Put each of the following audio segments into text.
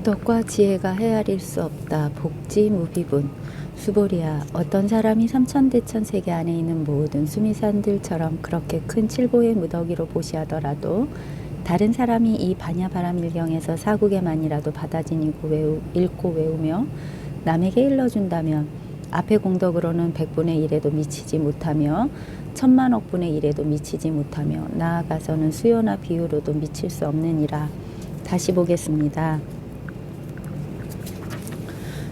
복덕과 지혜가 헤아릴 수 없다. 복지무비분. 수보리야, 어떤 사람이 삼천대천 세계 안에 있는 모든 수미산들처럼 그렇게 큰 칠보의 무더기로 보시하더라도 다른 사람이 이 반야바람일경에서 사국에만이라도 받아 지니고 읽고 외우며 남에게 일러준다면 앞의 공덕으로는 100분의 1에도 미치지 못하며 1000만억분의 1에도 미치지 못하며 나아가서는 수요나 비유로도 미칠 수 없느니라. 다시 보겠습니다.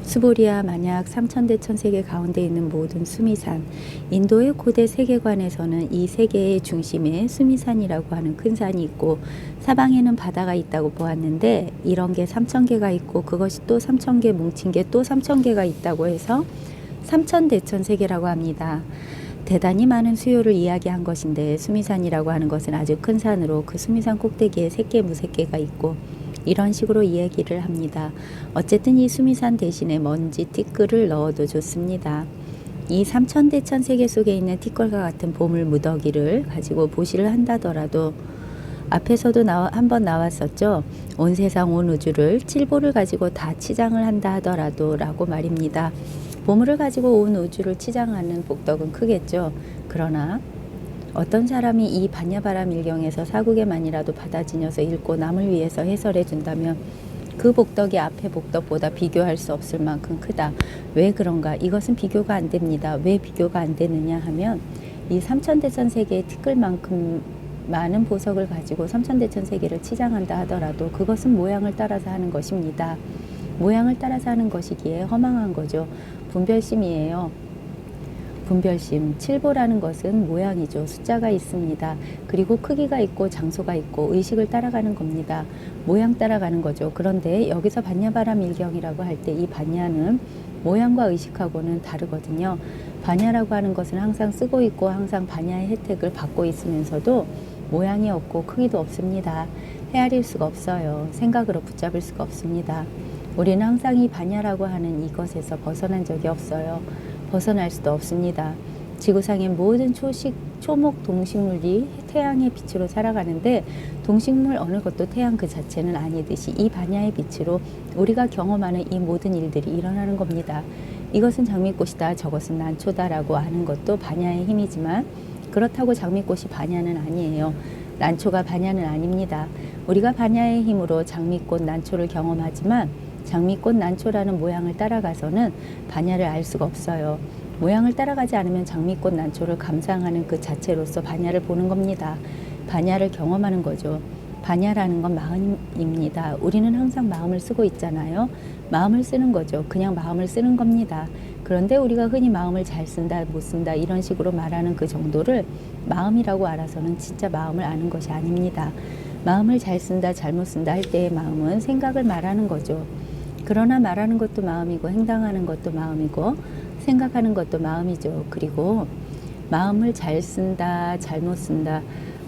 수보리야, 만약 삼천대천 세계 가운데 있는 모든 수미산, 인도의 고대 세계관에서는 이 세계의 중심에 수미산이라고 하는 큰 산이 있고 사방에는 바다가 있다고 보았는데, 이런 게 3000개가 있고 그것이 또 3000개 뭉친 게 또 3000개가 있다고 해서 삼천대천 세계라고 합니다. 대단히 많은 수요를 이야기한 것인데, 수미산이라고 하는 것은 아주 큰 산으로 그 수미산 꼭대기에 새끼 무새끼가 있고 이런 식으로 이야기를 합니다. 어쨌든 이 수미산 대신에 먼지 티끌을 넣어도 좋습니다. 이 삼천대천 세계 속에 있는 티끌과 같은 보물 무더기를 가지고 보시를 한다더라도, 앞에서도 한번 나왔었죠. 온 세상 온 우주를 칠보를 가지고 다 치장을 한다 하더라도 라고 말입니다. 보물을 가지고 온 우주를 치장하는 복덕은 크겠죠. 그러나 어떤 사람이 이 반야바람일경에서 사국에만이라도 받아 지녀서 읽고 남을 위해서 해설해 준다면 그 복덕이 앞의 복덕보다 비교할 수 없을 만큼 크다. 왜 그런가? 이것은 비교가 안 됩니다. 왜 비교가 안 되느냐 하면, 이 삼천대천 세계의 티끌만큼 많은 보석을 가지고 삼천대천 세계를 치장한다 하더라도 그것은 모양을 따라서 하는 것입니다. 모양을 따라서 하는 것이기에 허망한 거죠. 분별심이에요. 분별심. 칠보라는 것은 모양이죠. 숫자가 있습니다. 그리고 크기가 있고 장소가 있고 의식을 따라가는 겁니다. 모양 따라가는 거죠. 그런데 여기서 반야바람일경이라고 할 때 이 반야는 모양과 의식하고는 다르거든요. 반야라고 하는 것은 항상 쓰고 있고 항상 반야의 혜택을 받고 있으면서도 모양이 없고 크기도 없습니다. 헤아릴 수가 없어요. 생각으로 붙잡을 수가 없습니다. 우리는 항상 이 반야라고 하는 이것에서 벗어난 적이 없어요. 벗어날 수도 없습니다. 지구상의 모든 초목 동식물이 태양의 빛으로 살아가는데, 동식물 어느 것도 태양 그 자체는 아니듯이 이 반야의 빛으로 우리가 경험하는 이 모든 일들이 일어나는 겁니다. 이것은 장미꽃이다, 저것은 난초다라고 하는 것도 반야의 힘이지만, 그렇다고 장미꽃이 반야는 아니에요. 난초가 반야는 아닙니다. 우리가 반야의 힘으로 장미꽃, 난초를 경험하지만 장미꽃, 난초라는 모양을 따라가서는 반야를 알 수가 없어요. 모양을 따라가지 않으면 장미꽃, 난초를 감상하는 그 자체로서 반야를 보는 겁니다. 반야를 경험하는 거죠. 반야라는 건 마음입니다. 우리는 항상 마음을 쓰고 있잖아요. 마음을 쓰는 거죠. 그냥 마음을 쓰는 겁니다. 그런데 우리가 흔히 마음을 잘 쓴다, 못 쓴다 이런 식으로 말하는 그 정도를 마음이라고 알아서는 진짜 마음을 아는 것이 아닙니다. 마음을 잘 쓴다, 잘못 쓴다 할 때의 마음은 생각을 말하는 거죠. 그러나 말하는 것도 마음이고 행동하는 것도 마음이고 생각하는 것도 마음이죠. 그리고 마음을 잘 쓴다, 잘못 쓴다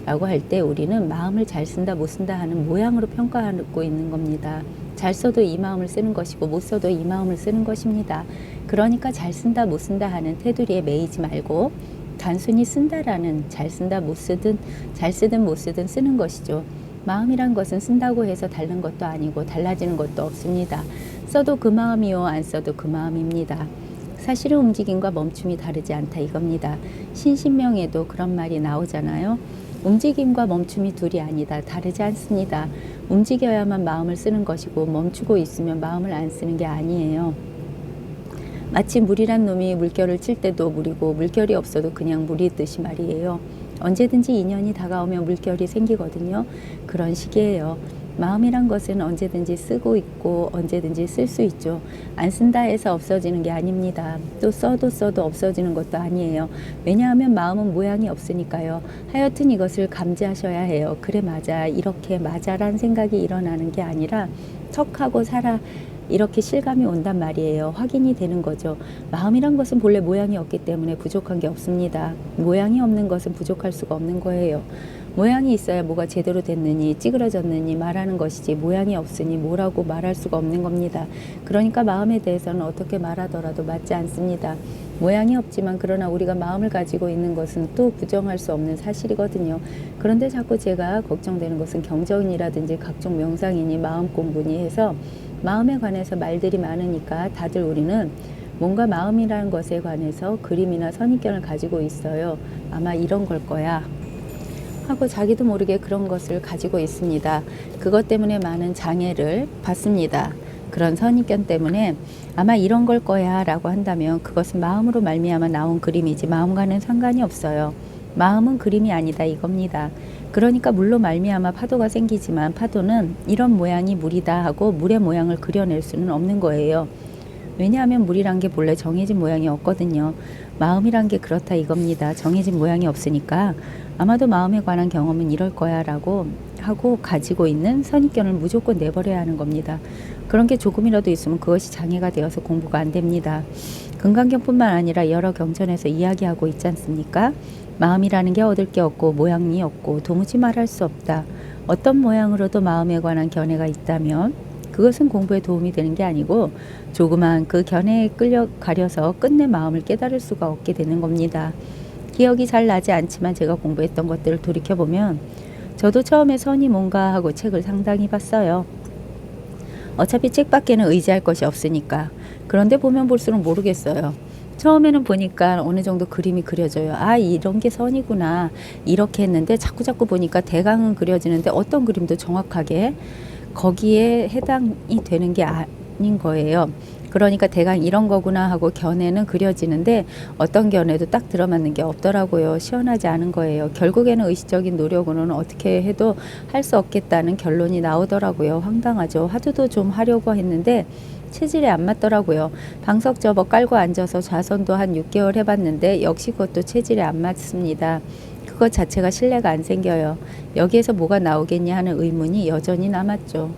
라고 할 때 우리는 마음을 잘 쓴다, 못 쓴다 하는 모양으로 평가하고 있는 겁니다. 잘 써도 이 마음을 쓰는 것이고 못 써도 이 마음을 쓰는 것입니다. 그러니까 잘 쓴다, 못 쓴다 하는 테두리에 매이지 말고 단순히 쓴다라는, 잘 쓴다, 못 쓰든 잘 쓰든 못 쓰든 쓰는 것이죠. 마음이란 것은 쓴다고 해서 다른 것도 아니고 달라지는 것도 없습니다. 써도 그 마음이요, 안 써도 그 마음입니다. 사실은 움직임과 멈춤이 다르지 않다 이겁니다. 신신명에도 그런 말이 나오잖아요. 움직임과 멈춤이 둘이 아니다. 다르지 않습니다. 움직여야만 마음을 쓰는 것이고 멈추고 있으면 마음을 안 쓰는 게 아니에요. 마치 물이란 놈이 물결을 칠 때도 물이고 물결이 없어도 그냥 물이듯이 말이에요. 언제든지 인연이 다가오면 물결이 생기거든요. 그런 식이에요. 마음이란 것은 언제든지 쓰고 있고 언제든지 쓸 수 있죠. 안 쓴다 해서 없어지는 게 아닙니다. 또 써도 없어지는 것도 아니에요. 왜냐하면 마음은 모양이 없으니까요. 하여튼 이것을 감지하셔야 해요. 그래, 맞아, 이렇게 맞아란 생각이 일어나는 게 아니라 척하고 살아, 이렇게 실감이 온단 말이에요. 확인이 되는 거죠. 마음이란 것은 본래 모양이 없기 때문에 부족한 게 없습니다. 모양이 없는 것은 부족할 수가 없는 거예요. 모양이 있어야 뭐가 제대로 됐느니 찌그러졌느니 말하는 것이지, 모양이 없으니 뭐라고 말할 수가 없는 겁니다. 그러니까 마음에 대해서는 어떻게 말하더라도 맞지 않습니다. 모양이 없지만 그러나 우리가 마음을 가지고 있는 것은 또 부정할 수 없는 사실이거든요. 그런데 자꾸 제가 걱정되는 것은 경전이라든지 각종 명상이니 마음 공부니 해서 마음에 관해서 말들이 많으니까 다들 우리는 뭔가 마음이라는 것에 관해서 그림이나 선입견을 가지고 있어요. 아마 이런 걸 거야 하고 자기도 모르게 그런 것을 가지고 있습니다. 그것 때문에 많은 장애를 받습니다. 그런 선입견 때문에 아마 이런 걸 거야 라고 한다면 그것은 마음으로 말미암아 나온 그림이지 마음과는 상관이 없어요. 마음은 그림이 아니다 이겁니다. 그러니까 물로 말미암아 파도가 생기지만 파도는 이런 모양이 물이다 하고 물의 모양을 그려낼 수는 없는 거예요. 왜냐하면 물이란 게 본래 정해진 모양이 없거든요. 마음이란 게 그렇다 이겁니다. 정해진 모양이 없으니까 아마도 마음에 관한 경험은 이럴 거야 라고 하고 가지고 있는 선입견을 무조건 내버려야 하는 겁니다. 그런 게 조금이라도 있으면 그것이 장애가 되어서 공부가 안 됩니다. 금강경뿐만 아니라 여러 경전에서 이야기하고 있지 않습니까? 마음이라는 게 얻을 게 없고 모양이 없고 도무지 말할 수 없다. 어떤 모양으로도 마음에 관한 견해가 있다면 그것은 공부에 도움이 되는 게 아니고 조그만 그 견해에 끌려가려서 끝내 마음을 깨달을 수가 없게 되는 겁니다. 기억이 잘 나지 않지만 제가 공부했던 것들을 돌이켜보면 저도 처음에 선이 뭔가 하고 책을 상당히 봤어요. 어차피 책밖에는 의지할 것이 없으니까. 그런데 보면 볼수록 모르겠어요. 처음에는 보니까 어느 정도 그림이 그려져요. 아, 이런 게 선이구나. 이렇게 했는데 자꾸 보니까 대강은 그려지는데 어떤 그림도 정확하게 거기에 해당이 되는 게 아닌 거예요. 그러니까 대강 이런 거구나 하고 견해는 그려지는데 어떤 견해도 딱 들어맞는 게 없더라고요. 시원하지 않은 거예요. 결국에는 의식적인 노력으로는 어떻게 해도 할 수 없겠다는 결론이 나오더라고요. 황당하죠. 화두도 좀 하려고 했는데 체질에 안 맞더라고요. 방석 접어 깔고 앉아서 좌선도 한 6개월 해봤는데 역시 그것도 체질에 안 맞습니다. 그것 자체가 신뢰가 안 생겨요. 여기에서 뭐가 나오겠냐 하는 의문이 여전히 남았죠.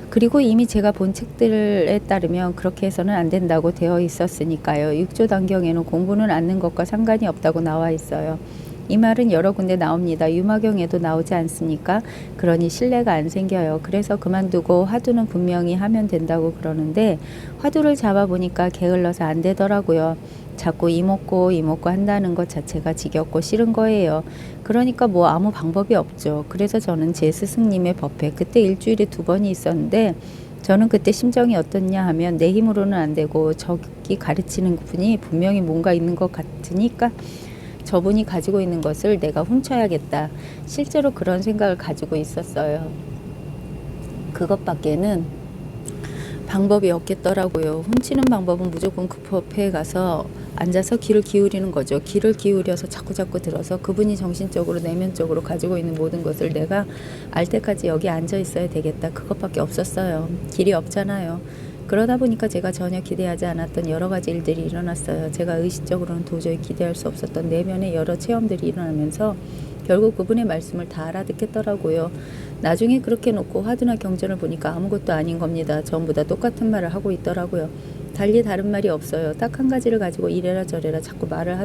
그리고 이미 제가 본 책들에 따르면 그렇게 해서는 안 된다고 되어 있었으니까요. 6조 단경에는 공부는 않는 것과 상관이 없다고 나와 있어요. 이 말은 여러 군데 나옵니다. 유마경에도 나오지 않습니까? 그러니 신뢰가 안 생겨요. 그래서 그만두고 화두는 분명히 하면 된다고 그러는데 화두를 잡아보니까 게을러서 안 되더라고요. 자꾸 이먹고 한다는 것 자체가 지겹고 싫은 거예요. 그러니까 뭐 아무 방법이 없죠. 그래서 저는 제 스승님의 법회 그때 일주일에 2번이 있었는데 저는 그때 심정이 어떻냐 하면 내 힘으로는 안 되고 저기 가르치는 분이 분명히 뭔가 있는 것 같으니까 저분이 가지고 있는 것을 내가 훔쳐야겠다. 실제로 그런 생각을 가지고 있었어요. 그것밖에는 방법이 없겠더라고요. 훔치는 방법은 무조건 그 법회에 가서 앉아서 귀를 기울이는 거죠. 귀를 기울여서 자꾸 들어서 그분이 정신적으로 내면적으로 가지고 있는 모든 것을 내가 알 때까지 여기 앉아 있어야 되겠다. 그것밖에 없었어요. 길이 없잖아요. 그러다 보니까 제가 전혀 기대하지 않았던 여러 가지 일들이 일어났어요. 제가 의식적으로는 도저히 기대할 수 없었던 내면의 여러 체험들이 일어나면서 결국 그분의 말씀을 다 알아듣겠더라고요. 나중에 그렇게 놓고 화두나 경전을 보니까 아무것도 아닌 겁니다. 전부 다 똑같은 말을 하고 있더라고요. 달리 다른 말이 없어요. 딱 한 가지를 가지고 이래라 저래라 자꾸 말을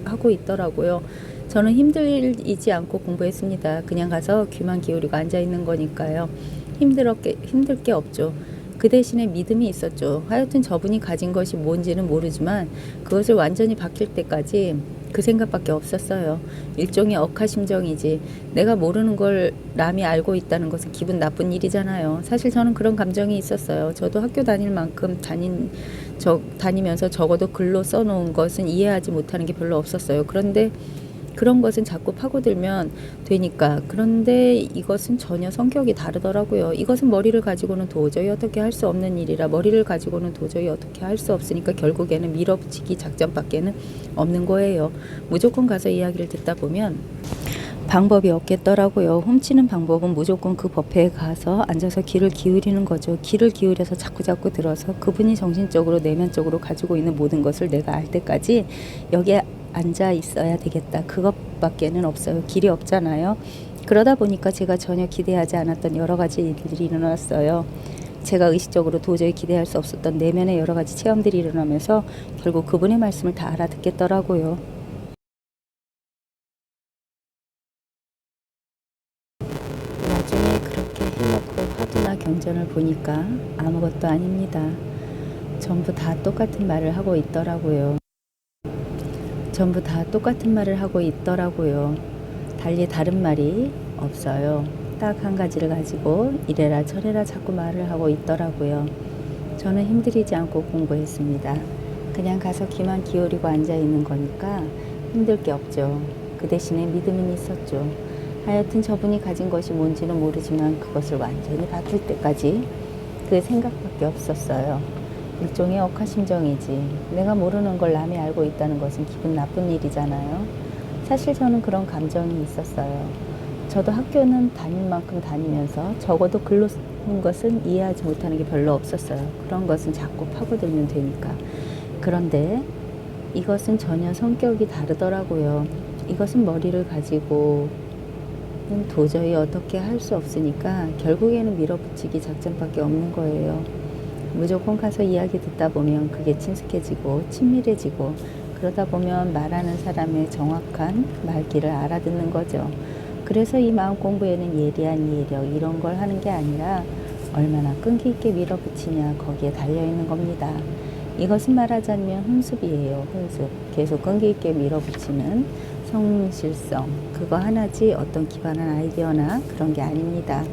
하고 있더라고요. 저는 힘들이지 않고 공부했습니다. 그냥 가서 귀만 기울이고 앉아있는 거니까요. 힘들 게 없죠. 그 대신에 믿음이 있었죠. 하여튼 저분이 가진 것이 뭔지는 모르지만 그것을 완전히 바뀔 때까지 그 생각밖에 없었어요. 일종의 억하심정이지. 내가 모르는 걸 남이 알고 있다는 것은 기분 나쁜 일이잖아요. 사실 저는 그런 감정이 있었어요. 저도 학교 다닐 만큼 다니면서 적어도 글로 써놓은 것은 이해하지 못하는 게 별로 없었어요. 그런데 그런 것은 자꾸 파고들면 되니까. 그런데 이것은 전혀 성격이 다르더라고요. 이것은 머리를 가지고는 도저히 어떻게 할 수 없는 일이라 머리를 가지고는 도저히 어떻게 할 수 없으니까 결국에는 밀어붙이기 작전밖에는 없는 거예요. 무조건 가서 이야기를 듣다 보면 방법이 없겠더라고요. 훔치는 방법은 무조건 그 법회에 가서 앉아서 귀를 기울이는 거죠. 귀를 기울여서 자꾸 들어서 그분이 정신적으로 내면적으로 가지고 있는 모든 것을 내가 알 때까지 여기에 앉아 있어야 되겠다. 그것밖에는 없어요. 길이 없잖아요. 그러다 보니까 제가 전혀 기대하지 않았던 여러 가지 일들이 일어났어요. 제가 의식적으로 도저히 기대할 수 없었던 내면의 여러 가지 체험들이 일어나면서 결국 그분의 말씀을 다 알아듣겠더라고요. 나중에 그렇게 해놓고 화두나 경전을 보니까 아무것도 아닙니다. 전부 다 똑같은 말을 하고 있더라고요. 전부 다 똑같은 말을 하고 있더라고요. 달리 다른 말이 없어요. 딱 한 가지를 가지고 이래라 저래라 자꾸 말을 하고 있더라고요. 저는 힘들이지 않고 공부했습니다. 그냥 가서 귀만 기울이고 앉아 있는 거니까 힘들 게 없죠. 그 대신에 믿음은 있었죠. 하여튼 저분이 가진 것이 뭔지는 모르지만 그것을 완전히 바꿀 때까지 그 생각밖에 없었어요. 일종의 억하심정이지. 내가 모르는 걸 남이 알고 있다는 것은 기분 나쁜 일이잖아요. 사실 저는 그런 감정이 있었어요. 저도 학교는 다닐 만큼 다니면서 적어도 글로 쓴 것은 이해하지 못하는 게 별로 없었어요. 그런 것은 자꾸 파고들면 되니까. 그런데 이것은 전혀 성격이 다르더라고요. 이것은 머리를 가지고 도저히 어떻게 할 수 없으니까 결국에는 밀어붙이기 작전밖에 없는 거예요. 무조건 가서 이야기 듣다 보면 그게 친숙해지고 친밀해지고 그러다 보면 말하는 사람의 정확한 말귀를 알아듣는 거죠. 그래서 이 마음 공부에는 예리한 예력 이런 걸 하는 게 아니라 얼마나 끈기 있게 밀어붙이냐 거기에 달려있는 겁니다. 이것은 말하자면 훈습이에요. 훈습. 계속 끈기 있게 밀어붙이는 성실성. 그거 하나지 어떤 기발한 아이디어나 그런 게 아닙니다.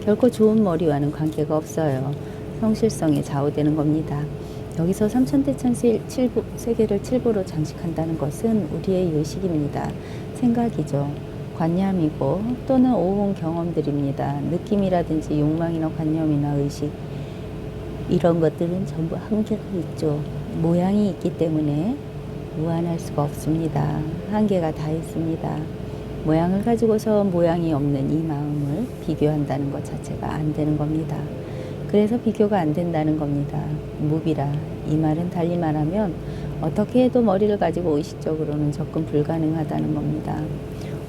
결코 좋은 머리와는 관계가 없어요. 성실성에 좌우되는 겁니다. 여기서 삼천대천 세계를 칠보로 장식한다는 것은 우리의 의식입니다. 생각이죠. 관념이고 또는 오온 경험들입니다. 느낌이라든지 욕망이나 관념이나 의식 이런 것들은 전부 한계가 있죠. 모양이 있기 때문에 무한할 수가 없습니다. 한계가 다 있습니다. 모양을 가지고서 모양이 없는 이 마음을 비교한다는 것 자체가 안 되는 겁니다. 그래서 비교가 안 된다는 겁니다. 무비라. 이 말은 달리 말하면 어떻게 해도 머리를 가지고 의식적으로는 접근 불가능하다는 겁니다.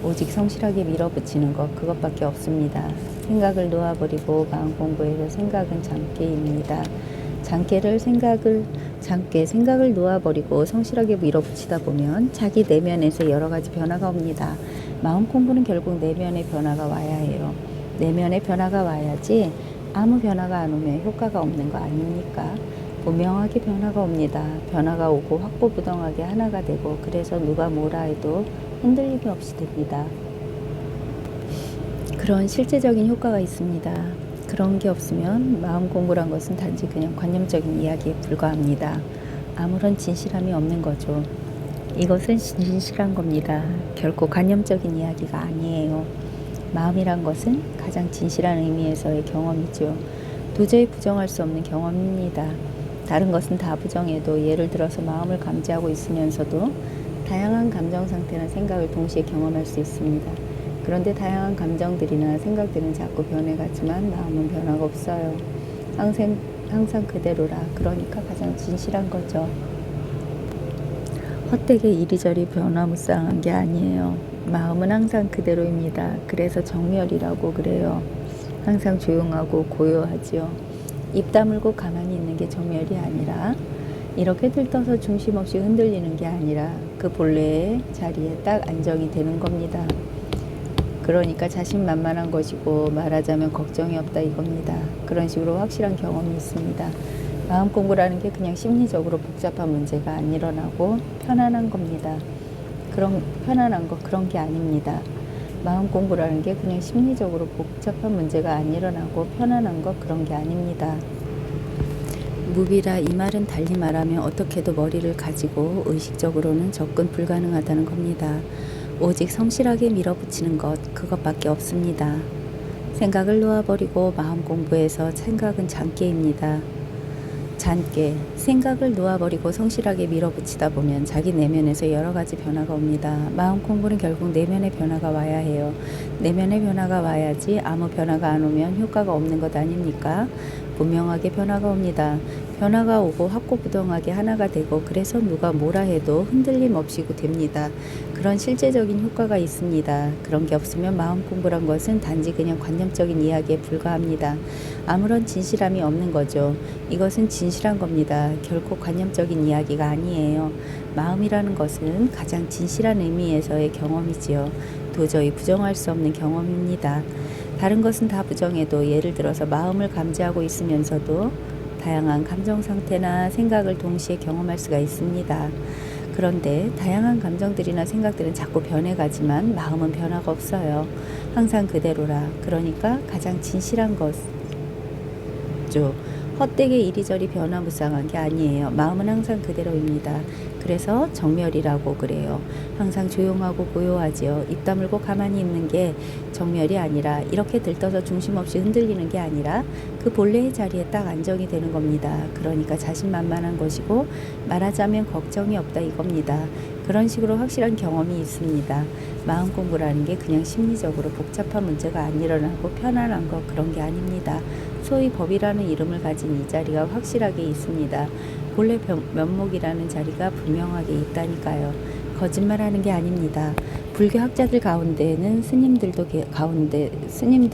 오직 성실하게 밀어붙이는 것 그것밖에 없습니다. 생각을 놓아버리고 마음 공부해서 생각은 잠깨입니다. 생각을 놓아버리고 성실하게 밀어붙이다 보면 자기 내면에서 여러 가지 변화가 옵니다. 마음 공부는 결국 내면의 변화가 와야 해요. 내면의 변화가 와야지 아무 변화가 안 오면 효과가 없는 거 아닙니까? 분명하게 변화가 옵니다. 변화가 오고 확보부동하게 하나가 되고 그래서 누가 뭐라 해도 흔들림이 없이 됩니다. 그런 실제적인 효과가 있습니다. 그런 게 없으면 마음 공부란 것은 단지 그냥 관념적인 이야기에 불과합니다. 아무런 진실함이 없는 거죠. 이것은 진실한 겁니다. 결코 관념적인 이야기가 아니에요. 마음이란 것은 가장 진실한 의미에서의 경험이죠. 도저히 부정할 수 없는 경험입니다. 다른 것은 다 부정해도 예를 들어서 마음을 감지하고 있으면서도 다양한 감정 상태나 생각을 동시에 경험할 수 있습니다. 그런데 다양한 감정들이나 생각들은 자꾸 변해가지만 마음은 변화가 없어요. 항상 그대로라. 그러니까 가장 진실한 거죠. 헛되게 이리저리 변화무쌍한 게 아니에요. 마음은 항상 그대로입니다. 그래서 정멸이라고 그래요. 항상 조용하고 고요하지요. 입 다물고 가만히 있는 게 정멸이 아니라 이렇게 들떠서 중심 없이 흔들리는 게 아니라 그 본래의 자리에 딱 안정이 되는 겁니다. 그러니까 자신만만한 것이고 말하자면 걱정이 없다 이겁니다. 그런 식으로 확실한 경험이 있습니다. 마음 공부라는 게 그냥 심리적으로 복잡한 문제가 안 일어나고 편안한 겁니다. 편안한 거 그런 게 아닙니다. 마음 공부라는 게 그냥 심리적으로 복잡한 문제가 안 일어나고 편안한 거 그런 게 아닙니다. 무비라 이 말은 달리 말하면 어떻게도 머리를 가지고 의식적으로는 접근 불가능하다는 겁니다. 오직 성실하게 밀어붙이는 것 그것밖에 없습니다. 생각을 놓아버리고 마음 공부해서 생각은 잔깨입니다. 잔깨, 생각을 놓아버리고 성실하게 밀어붙이다 보면 자기 내면에서 여러 가지 변화가 옵니다. 마음 공부는 결국 내면의 변화가 와야 해요. 내면의 변화가 와야지 아무 변화가 안 오면 효과가 없는 것 아닙니까? 분명하게 변화가 옵니다. 변화가 오고 확고부동하게 하나가 되고 그래서 누가 뭐라 해도 흔들림 없이 됩니다. 그런 실제적인 효과가 있습니다. 그런 게 없으면 마음 공부란 것은 단지 그냥 관념적인 이야기에 불과합니다. 아무런 진실함이 없는 거죠. 이것은 진실한 겁니다. 결코 관념적인 이야기가 아니에요. 마음이라는 것은 가장 진실한 의미에서의 경험이지요. 도저히 부정할 수 없는 경험입니다. 다른 것은 다 부정해도 예를 들어서 마음을 감지하고 있으면서도 다양한 감정 상태나 생각을 동시에 경험할 수가 있습니다. 그런데 다양한 감정들이나 생각들은 자꾸 변해가지만 마음은 변화가 없어요. 항상 그대로라. 그러니까 가장 진실한 것죠. 헛되게 이리저리 변화무쌍한 게 아니에요. 마음은 항상 그대로입니다. 그래서 정멸이라고 그래요. 항상 조용하고 고요하지요. 입 다물고 가만히 있는 게 정멸이 아니라 이렇게 들떠서 중심 없이 흔들리는 게 아니라 그 본래의 자리에 딱 안정이 되는 겁니다. 그러니까 자신만만한 것이고 말하자면 걱정이 없다 이겁니다. 그런 식으로 확실한 경험이 있습니다. 마음 공부라는 게 그냥 심리적으로 복잡한 문제가 안 일어나고 편안한 것 그런 게 아닙니다. 소위 법이라는 이름을 가진 이 자리가 확실하게 있습니다. 본래 면목이라는 자리가 분명하게 있다니까요. 거짓말하는 게 아닙니다. 불교 학자들 가운데는 스님들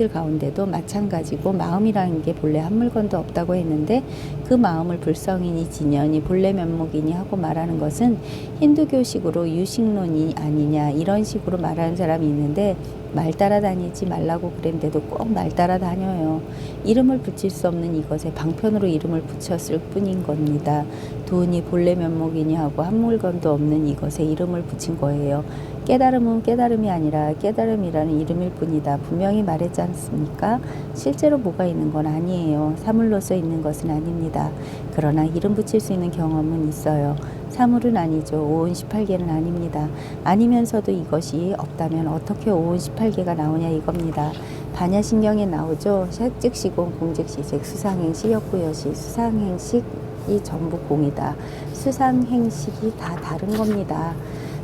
가운데도 마찬가지고 마음이라는 게 본래 한 물건도 없다고 했는데 그 마음을 불성이니 진연이 본래 면목이니 하고 말하는 것은 힌두교식으로 유식론이 아니냐 이런 식으로 말하는 사람이 있는데 말 따라다니지 말라고 그랬는데도 꼭 말 따라다녀요. 이름을 붙일 수 없는 이것에 방편으로 이름을 붙였을 뿐인 겁니다. 돈이 본래 면목이니 하고 한 물건도 없는 이것에 이름을 붙인 거예요. 깨달음은 깨달음이 아니라 깨달음이라는 이름일 뿐이다. 분명히 말했지 않습니까? 실제로 뭐가 있는 건 아니에요. 사물로서 있는 것은 아닙니다. 그러나 이름 붙일 수 있는 경험은 있어요. 사물은 아니죠. 오온 18개는 아닙니다. 아니면서도 이것이 없다면 어떻게 오온 18개가 나오냐 이겁니다. 반야신경에 나오죠. 색즉시공 공즉시색 수상행식 역구여시 수상행식이 전부 공이다. 수상행식이 다 다른 겁니다.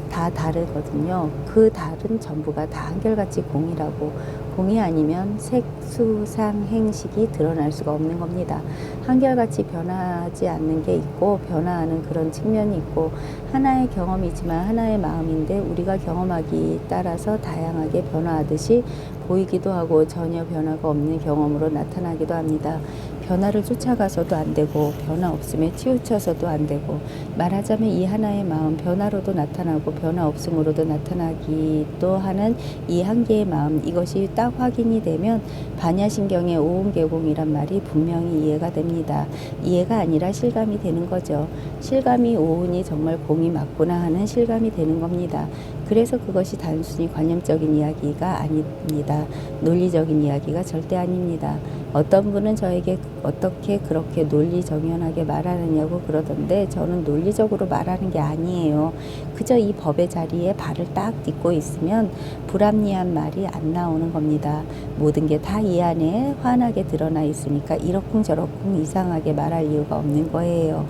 다 다르거든요. 그 다른 전부가 다 한결같이 공이라고. 공이 아니면 색, 수, 상, 행식이 드러날 수가 없는 겁니다. 한결같이 변하지 않는 게 있고 변화하는 그런 측면이 있고 하나의 경험이지만 하나의 마음인데 우리가 경험하기에 따라서 다양하게 변화하듯이 보이기도 하고 전혀 변화가 없는 경험으로 나타나기도 합니다. 변화를 쫓아가서도 안 되고 변화 없음에 치우쳐서도 안 되고 말하자면 이 하나의 마음 변화로도 나타나고 변화 없음으로도 나타나기도 하는 이 한 개의 마음 이것이 딱 확인이 되면 반야신경의 오온개공이란 말이 분명히 이해가 됩니다. 이해가 아니라 실감이 되는 거죠. 실감이 오온이 정말 공이 맞구나 하는 실감이 되는 겁니다. 그래서 그것이 단순히 관념적인 이야기가 아닙니다. 논리적인 이야기가 절대 아닙니다. 어떤 분은 저에게 어떻게 그렇게 논리정연하게 말하느냐고 그러던데 저는 논리적으로 말하는 게 아니에요. 그저 이 법의 자리에 발을 딱 딛고 있으면 불합리한 말이 안 나오는 겁니다. 모든 게 다 이 안에 환하게 드러나 있으니까 이러쿵저러쿵 이상하게 말할 이유가 없는 거예요.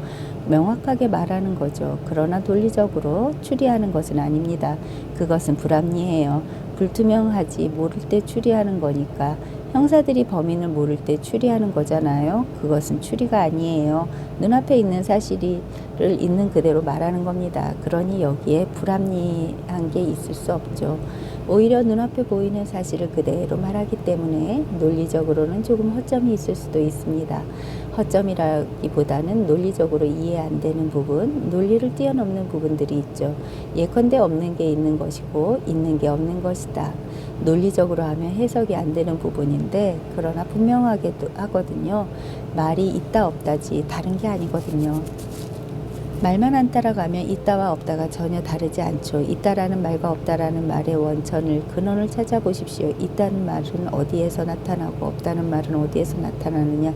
명확하게 말하는 거죠. 그러나 논리적으로 추리하는 것은 아닙니다. 그것은 불합리해요. 불투명하지 모를 때 추리하는 거니까 형사들이 범인을 모를 때 추리하는 거잖아요. 그것은 추리가 아니에요. 눈앞에 있는 사실을 있는 그대로 말하는 겁니다. 그러니 여기에 불합리한 게 있을 수 없죠. 오히려 눈앞에 보이는 사실을 그대로 말하기 때문에 논리적으로는 조금 허점이 있을 수도 있습니다. 허점이라기보다는 논리적으로 이해 안 되는 부분, 논리를 뛰어넘는 부분들이 있죠. 예컨대 없는 게 있는 것이고 있는 게 없는 것이다. 논리적으로 하면 해석이 안 되는 부분인데 그러나 분명하게 하거든요. 말이 있다 없다지 다른 게 아니거든요. 말만 안 따라가면 있다와 없다가 전혀 다르지 않죠. 있다라는 말과 없다라는 말의 원천을 근원을 찾아보십시오. 있다는 말은 어디에서 나타나고 없다는 말은 어디에서 나타나느냐.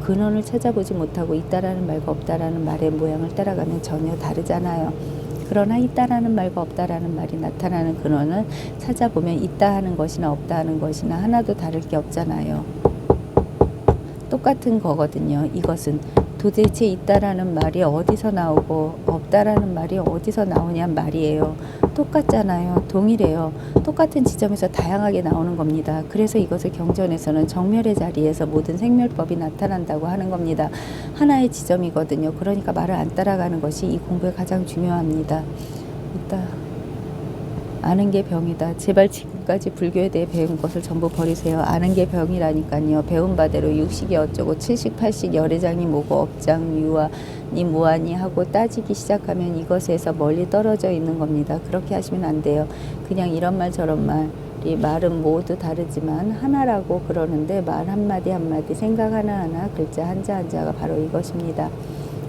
근원을 찾아보지 못하고 있다라는 말과 없다라는 말의 모양을 따라가면 전혀 다르잖아요. 그러나 있다라는 말과 없다라는 말이 나타나는 근원을 찾아보면 있다 하는 것이나 없다 하는 것이나 하나도 다를 게 없잖아요. 똑같은 거거든요. 이것은 도대체 있다라는 말이 어디서 나오고 없다라는 말이 어디서 나오냔 말이에요. 똑같잖아요. 동일해요. 똑같은 지점에서 다양하게 나오는 겁니다. 그래서 이것을 경전에서는 정멸의 자리에서 모든 생멸법이 나타난다고 하는 겁니다. 하나의 지점이거든요. 그러니까 말을 안 따라가는 것이 이 공부에 가장 중요합니다. 아는 게 병이다. 제발 지금까지 불교에 대해 배운 것을 전부 버리세요. 아는 게 병이라니까요. 배운 바대로 육식이 어쩌고 7식 8식 열애장이 뭐고 업장 유아니 뭐하니 하고 따지기 시작하면 이것에서 멀리 떨어져 있는 겁니다. 그렇게 하시면 안 돼요. 그냥 이런 말 저런 말이 말은 모두 다르지만 하나라고 그러는데 말 한마디 한마디 생각 하나하나 글자 한자 한자가 바로 이것입니다.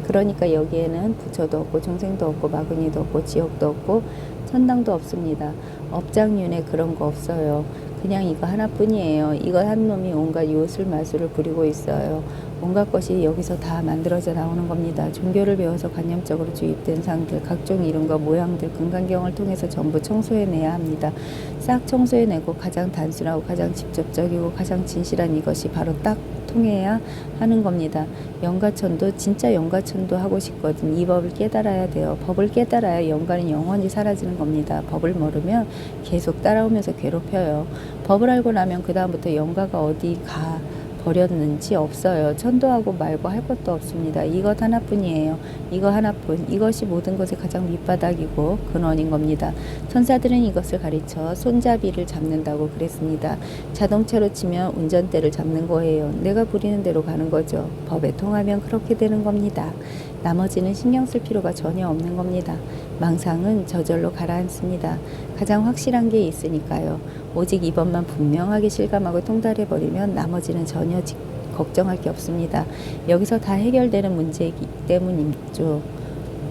그러니까 여기에는 부처도 없고 중생도 없고 마구니도 없고 지옥도 없고 천당도 없습니다. 업장윤회 그런 거 없어요. 그냥 이거 하나뿐이에요. 이거 한 놈이 온갖 요술 마술을 부리고 있어요. 온갖 것이 여기서 다 만들어져 나오는 겁니다. 종교를 배워서 관념적으로 주입된 상들, 각종 이름과 모양들, 금강경을 통해서 전부 청소해내야 합니다. 싹 청소해내고 가장 단순하고 가장 직접적이고 가장 진실한 이것이 바로 딱 통해야 하는 겁니다. 영가천도 진짜 영가천도 하고 싶거든. 이 법을 깨달아야 돼요. 법을 깨달아야 영가는 영원히 사라지는 겁니다. 법을 모르면 계속 따라오면서 괴롭혀요. 법을 알고 나면 그 다음부터 영가가 어디 가 버렸는지 없어요. 천도하고 말고 할 것도 없습니다. 이것 하나뿐이에요. 이거 하나뿐. 이것이 모든 것의 가장 밑바닥이고 근원인 겁니다. 천사들은 이것을 가르쳐 손잡이를 잡는다고 그랬습니다. 자동차로 치면 운전대를 잡는 거예요. 내가 부리는 대로 가는 거죠. 법에 통하면 그렇게 되는 겁니다. 나머지는 신경 쓸 필요가 전혀 없는 겁니다. 망상은 저절로 가라앉습니다. 가장 확실한 게 있으니까요. 오직 이것만 분명하게 실감하고 통달해버리면 나머지는 전혀 걱정할 게 없습니다. 여기서 다 해결되는 문제이기 때문이죠.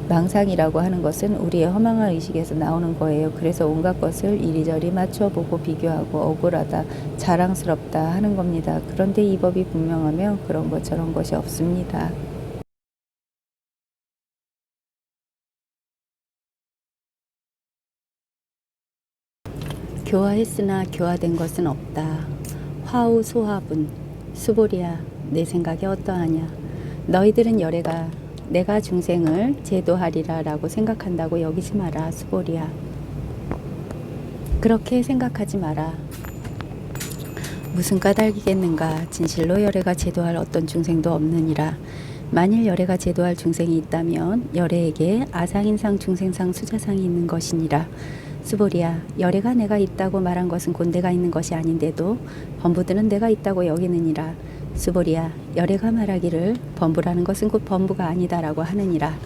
망상이라고 하는 것은 우리의 허망한 의식에서 나오는 거예요. 그래서 온갖 것을 이리저리 맞춰보고 비교하고 억울하다, 자랑스럽다 하는 겁니다. 그런데 이 법이 분명하면 그런 것 저런 것이 없습니다. 교화했으나 교화된 것은 없다. 화우 소화분 수보리야 내 생각이 어떠하냐. 너희들은 열애가 내가 중생을 제도하리라 라고 생각한다고 여기지 마라. 수보리야 그렇게 생각하지 마라. 무슨 까닭이겠는가. 진실로 열애가 제도할 어떤 중생도 없느니라. 만일 열애가 제도할 중생이 있다면 열애에게 아상인상 중생상 수자상이 있는 것이니라. 수보리야 열애가 내가 있다고 말한 것은 곧 내가 있는 것이 아닌데도 범부들은 내가 있다고 여기느니라. 수보리야 열애가 말하기를 범부라는 것은 곧 범부가 아니다라고 하느니라.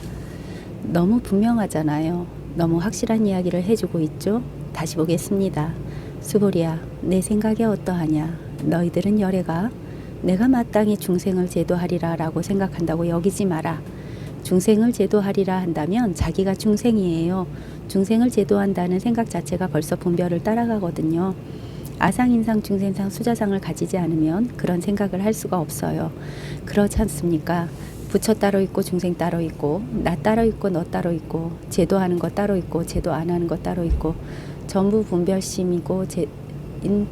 너무 분명하잖아요. 너무 확실한 이야기를 해주고 있죠. 다시 보겠습니다. 수보리야 내 생각이 어떠하냐. 너희들은 열애가 내가 마땅히 중생을 제도하리라 라고 생각한다고 여기지 마라. 중생을 제도하리라 한다면 자기가 중생이에요. 중생을 제도한다는 생각 자체가 벌써 분별을 따라가거든요. 아상인상 중생상 수자상을 가지지 않으면 그런 생각을 할 수가 없어요. 그렇지 않습니까? 부처 따로 있고 중생 따로 있고 나 따로 있고 너 따로 있고 제도하는 것 따로 있고 제도 안 하는 것 따로 있고 전부 분별심이고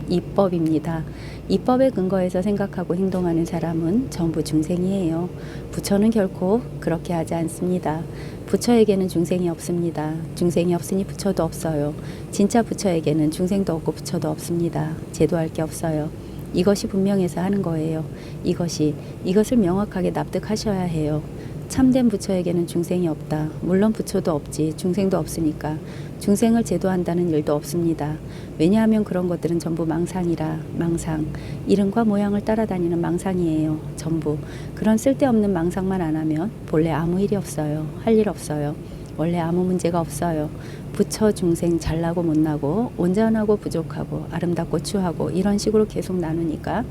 이법입니다. 이법에 근거해서 생각하고 행동하는 사람은 전부 중생이에요. 부처는 결코 그렇게 하지 않습니다. 부처에게는 중생이 없습니다. 중생이 없으니 부처도 없어요. 진짜 부처에게는 중생도 없고 부처도 없습니다. 제도할 게 없어요. 이것이 분명해서 하는 거예요. 이것을 명확하게 납득하셔야 해요. 참된 부처에게는 중생이 없다. 물론 부처도 없지. 중생도 없으니까. 중생을 제도한다는 일도 없습니다. 왜냐하면 그런 것들은 전부 망상이라. 망상. 이름과 모양을 따라다니는 망상이에요. 전부. 그런 쓸데없는 망상만 안 하면 본래 아무 일이 없어요. 할 일 없어요. 원래 아무 문제가 없어요. 부처 중생 잘나고 못나고 온전하고 부족하고 아름답고 추하고 이런 식으로 계속 나누니까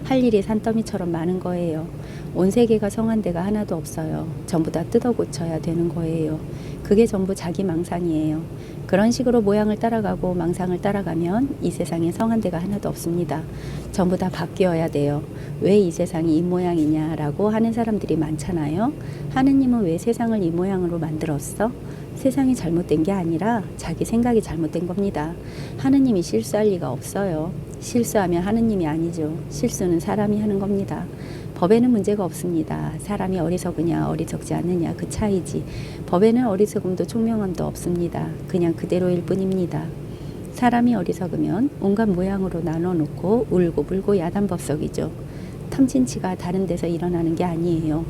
할 일이 산더미처럼 많은 거예요. 온 세계가 성한 데가 하나도 없어요. 전부 다 뜯어 고쳐야 되는 거예요. 그게 전부 자기 망상이에요. 그런 식으로 모양을 따라가고 망상을 따라가면 이 세상에 성한 데가 하나도 없습니다. 전부 다 바뀌어야 돼요. 왜 이 세상이 이 모양이냐라고 하는 사람들이 많잖아요. 하느님은 왜 세상을 이 모양으로 만들었어? 세상이 잘못된 게 아니라 자기 생각이 잘못된 겁니다. 하느님이 실수할 리가 없어요. 실수하면 하느님이 아니죠. 실수는 사람이 하는 겁니다. 법에는 문제가 없습니다. 사람이 어리석으냐 어리석지 않느냐 그 차이지. 법에는 어리석음도 총명함도 없습니다. 그냥 그대로일 뿐입니다. 사람이 어리석으면 온갖 모양으로 나눠놓고 울고 불고 야단법석이죠. 탐진치가 다른 데서 일어나는 게 아니에요.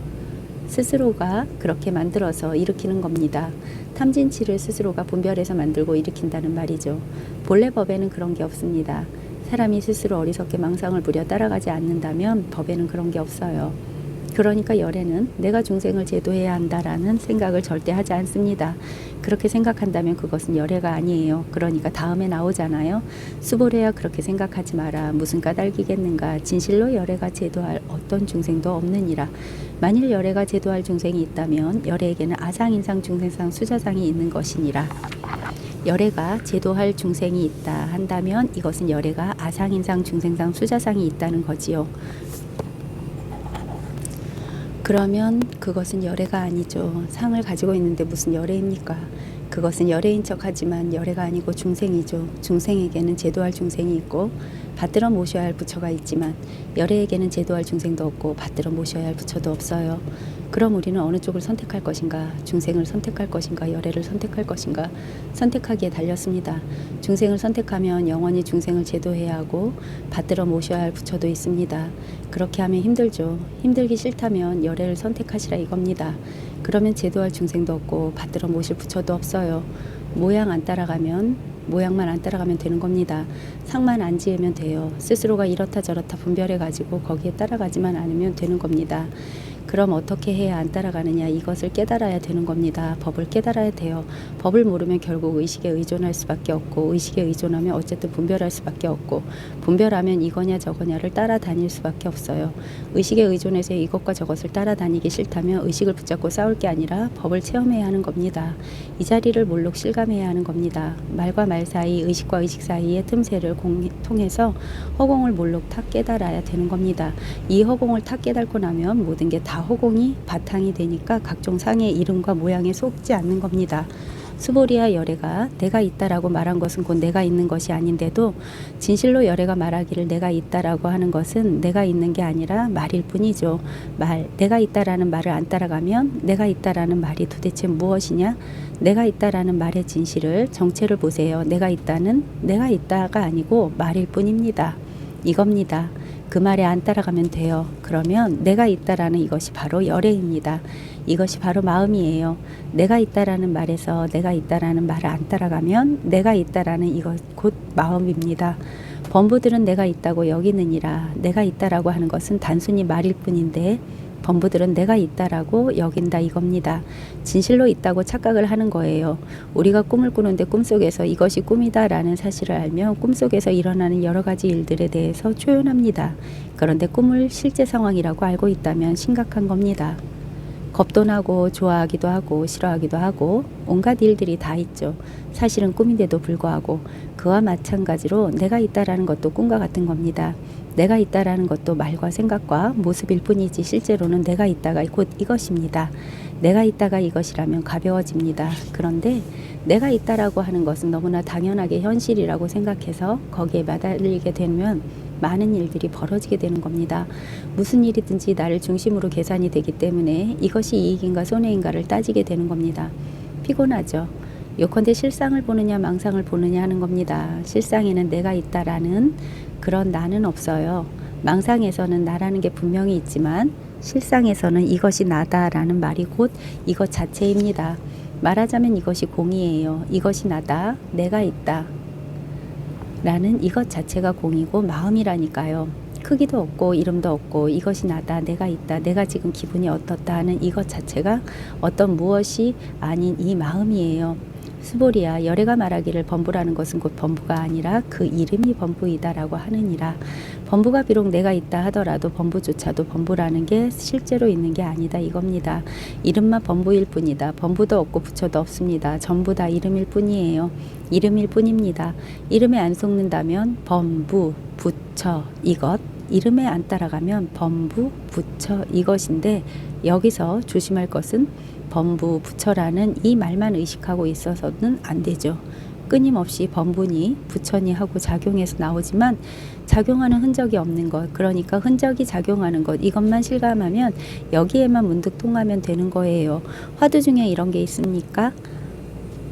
스스로가 그렇게 만들어서 일으키는 겁니다. 탐진치를 스스로가 분별해서 만들고 일으킨다는 말이죠. 본래 법에는 그런 게 없습니다. 사람이 스스로 어리석게 망상을 부려 따라가지 않는다면 법에는 그런 게 없어요. 그러니까 열애는 내가 중생을 제도해야 한다라는 생각을 절대 하지 않습니다. 그렇게 생각한다면 그것은 열애가 아니에요. 그러니까 다음에 나오잖아요. 수보래야 그렇게 생각하지 마라. 무슨 까닭이겠는가. 진실로 열애가 제도할 어떤 중생도 없느니라. 만일 열애가 제도할 중생이 있다면 열애에게는 아상인상 중생상 수자상이 있는 것이니라. 열애가 제도할 중생이 있다 한다면 이것은 열애가 아상인상 중생상 수자상이 있다는 거지요. 그러면 그것은 열애가 아니죠. 상을 가지고 있는데 무슨 열애입니까? 그것은 열애인 척하지만 열애가 아니고 중생이죠. 중생에게는 제도할 중생이 있고 받들어 모셔야 할 부처가 있지만 열애에게는 제도할 중생도 없고 받들어 모셔야 할 부처도 없어요. 그럼 우리는 어느 쪽을 선택할 것인가? 중생을 선택할 것인가? 열애를 선택할 것인가? 선택하기에 달렸습니다. 중생을 선택하면 영원히 중생을 제도해야 하고 받들어 모셔야 할 부처도 있습니다. 그렇게 하면 힘들죠. 힘들기 싫다면 열애를 선택하시라 이겁니다. 그러면 제도할 중생도 없고 받들어 모실 부처도 없어요. 모양만 안 따라가면 되는 겁니다. 상만 안 지으면 돼요. 스스로가 이렇다 저렇다 분별해 가지고 거기에 따라가지만 않으면 되는 겁니다. 그럼 어떻게 해야 안 따라가느냐, 이것을 깨달아야 되는 겁니다. 법을 깨달아야 돼요. 법을 모르면 결국 의식에 의존할 수밖에 없고, 의식에 의존하면 어쨌든 분별할 수밖에 없고, 분별하면 이거냐 저거냐를 따라다닐 수밖에 없어요. 의식에 의존해서 이것과 저것을 따라다니기 싫다면 의식을 붙잡고 싸울 게 아니라 법을 체험해야 하는 겁니다. 이 자리를 몰록 실감해야 하는 겁니다. 말과 말 사이, 의식과 의식 사이의 틈새를 통해서 허공을 몰록 탁 깨달아야 되는 겁니다. 이 허공을 탁 깨닫고 나면 모든 게 다 허공이 바탕이 되니까 각종 상의 이름과 모양에 속지 않는 겁니다. 수보리아 열애가 내가 있다라고 말한 것은 곧 내가 있는 것이 아닌데도 진실로 열애가 말하기를 내가 있다라고 하는 것은 내가 있는 게 아니라 말일 뿐이죠. 내가 있다라는 말을 안 따라가면 내가 있다라는 말이 도대체 무엇이냐? 내가 있다라는 말의 진실을 정체를 보세요. 내가 있다가 아니고 말일 뿐입니다. 이겁니다. 그 말에 안 따라가면 돼요. 그러면 내가 있다라는 이것이 바로 열애입니다. 이것이 바로 마음이에요. 내가 있다라는 말에서 내가 있다라는 말을 안 따라가면 내가 있다라는 이것 곧 마음입니다. 범부들은 내가 있다고 여기느니라. 내가 있다라고 하는 것은 단순히 말일 뿐인데 범부들은 내가 있다라고 여긴다 이겁니다. 진실로 있다고 착각을 하는 거예요. 우리가 꿈을 꾸는데 꿈속에서 이것이 꿈이다라는 사실을 알면 꿈속에서 일어나는 여러 가지 일들에 대해서 초연합니다. 그런데 꿈을 실제 상황이라고 알고 있다면 심각한 겁니다. 겁도 나고 좋아하기도 하고 싫어하기도 하고 온갖 일들이 다 있죠. 사실은 꿈인데도 불구하고 그와 마찬가지로 내가 있다라는 것도 꿈과 같은 겁니다. 내가 있다라는 것도 말과 생각과 모습일 뿐이지 실제로는 내가 있다가 곧 이것입니다. 내가 있다가 이것이라면 가벼워집니다. 그런데 내가 있다라고 하는 것은 너무나 당연하게 현실이라고 생각해서 거기에 매달리게 되면 많은 일들이 벌어지게 되는 겁니다. 무슨 일이든지 나를 중심으로 계산이 되기 때문에 이것이 이익인가 손해인가를 따지게 되는 겁니다. 피곤하죠. 요컨대 실상을 보느냐 망상을 보느냐 하는 겁니다. 실상에는 내가 있다라는 그런 나는 없어요. 망상에서는 나라는 게 분명히 있지만 실상에서는 이것이 나다라는 말이 곧 이것 자체입니다. 말하자면 이것이 공이에요. 이것이 나다, 내가 있다 라는 이것 자체가 공이고 마음이라니까요. 크기도 없고 이름도 없고 이것이 나다, 내가 있다, 내가 지금 기분이 어떻다 하는 이것 자체가 어떤 무엇이 아닌 이 마음이에요. 수보리아 열애가 말하기를 범부라는 것은 곧 범부가 아니라 그 이름이 범부이다라고 하느니라. 범부가 비록 내가 있다 하더라도 범부조차도 범부라는 게 실제로 있는 게 아니다 이겁니다. 이름만 범부일 뿐이다. 범부도 없고 부처도 없습니다. 전부 다 이름일 뿐이에요. 이름일 뿐입니다. 이름에 안 속는다면 범부, 부처 이것, 이름에 안 따라가면 범부, 부처 이것인데 여기서 조심할 것은 범부, 부처라는 이 말만 의식하고 있어서는 안 되죠. 끊임없이 범부니 부처니 하고 작용해서 나오지만 작용하는 흔적이 없는 것, 그러니까 흔적이 작용하는 것 이것만 실감하면 여기에만 문득 통하면 되는 거예요. 화두 중에 이런 게 있습니까?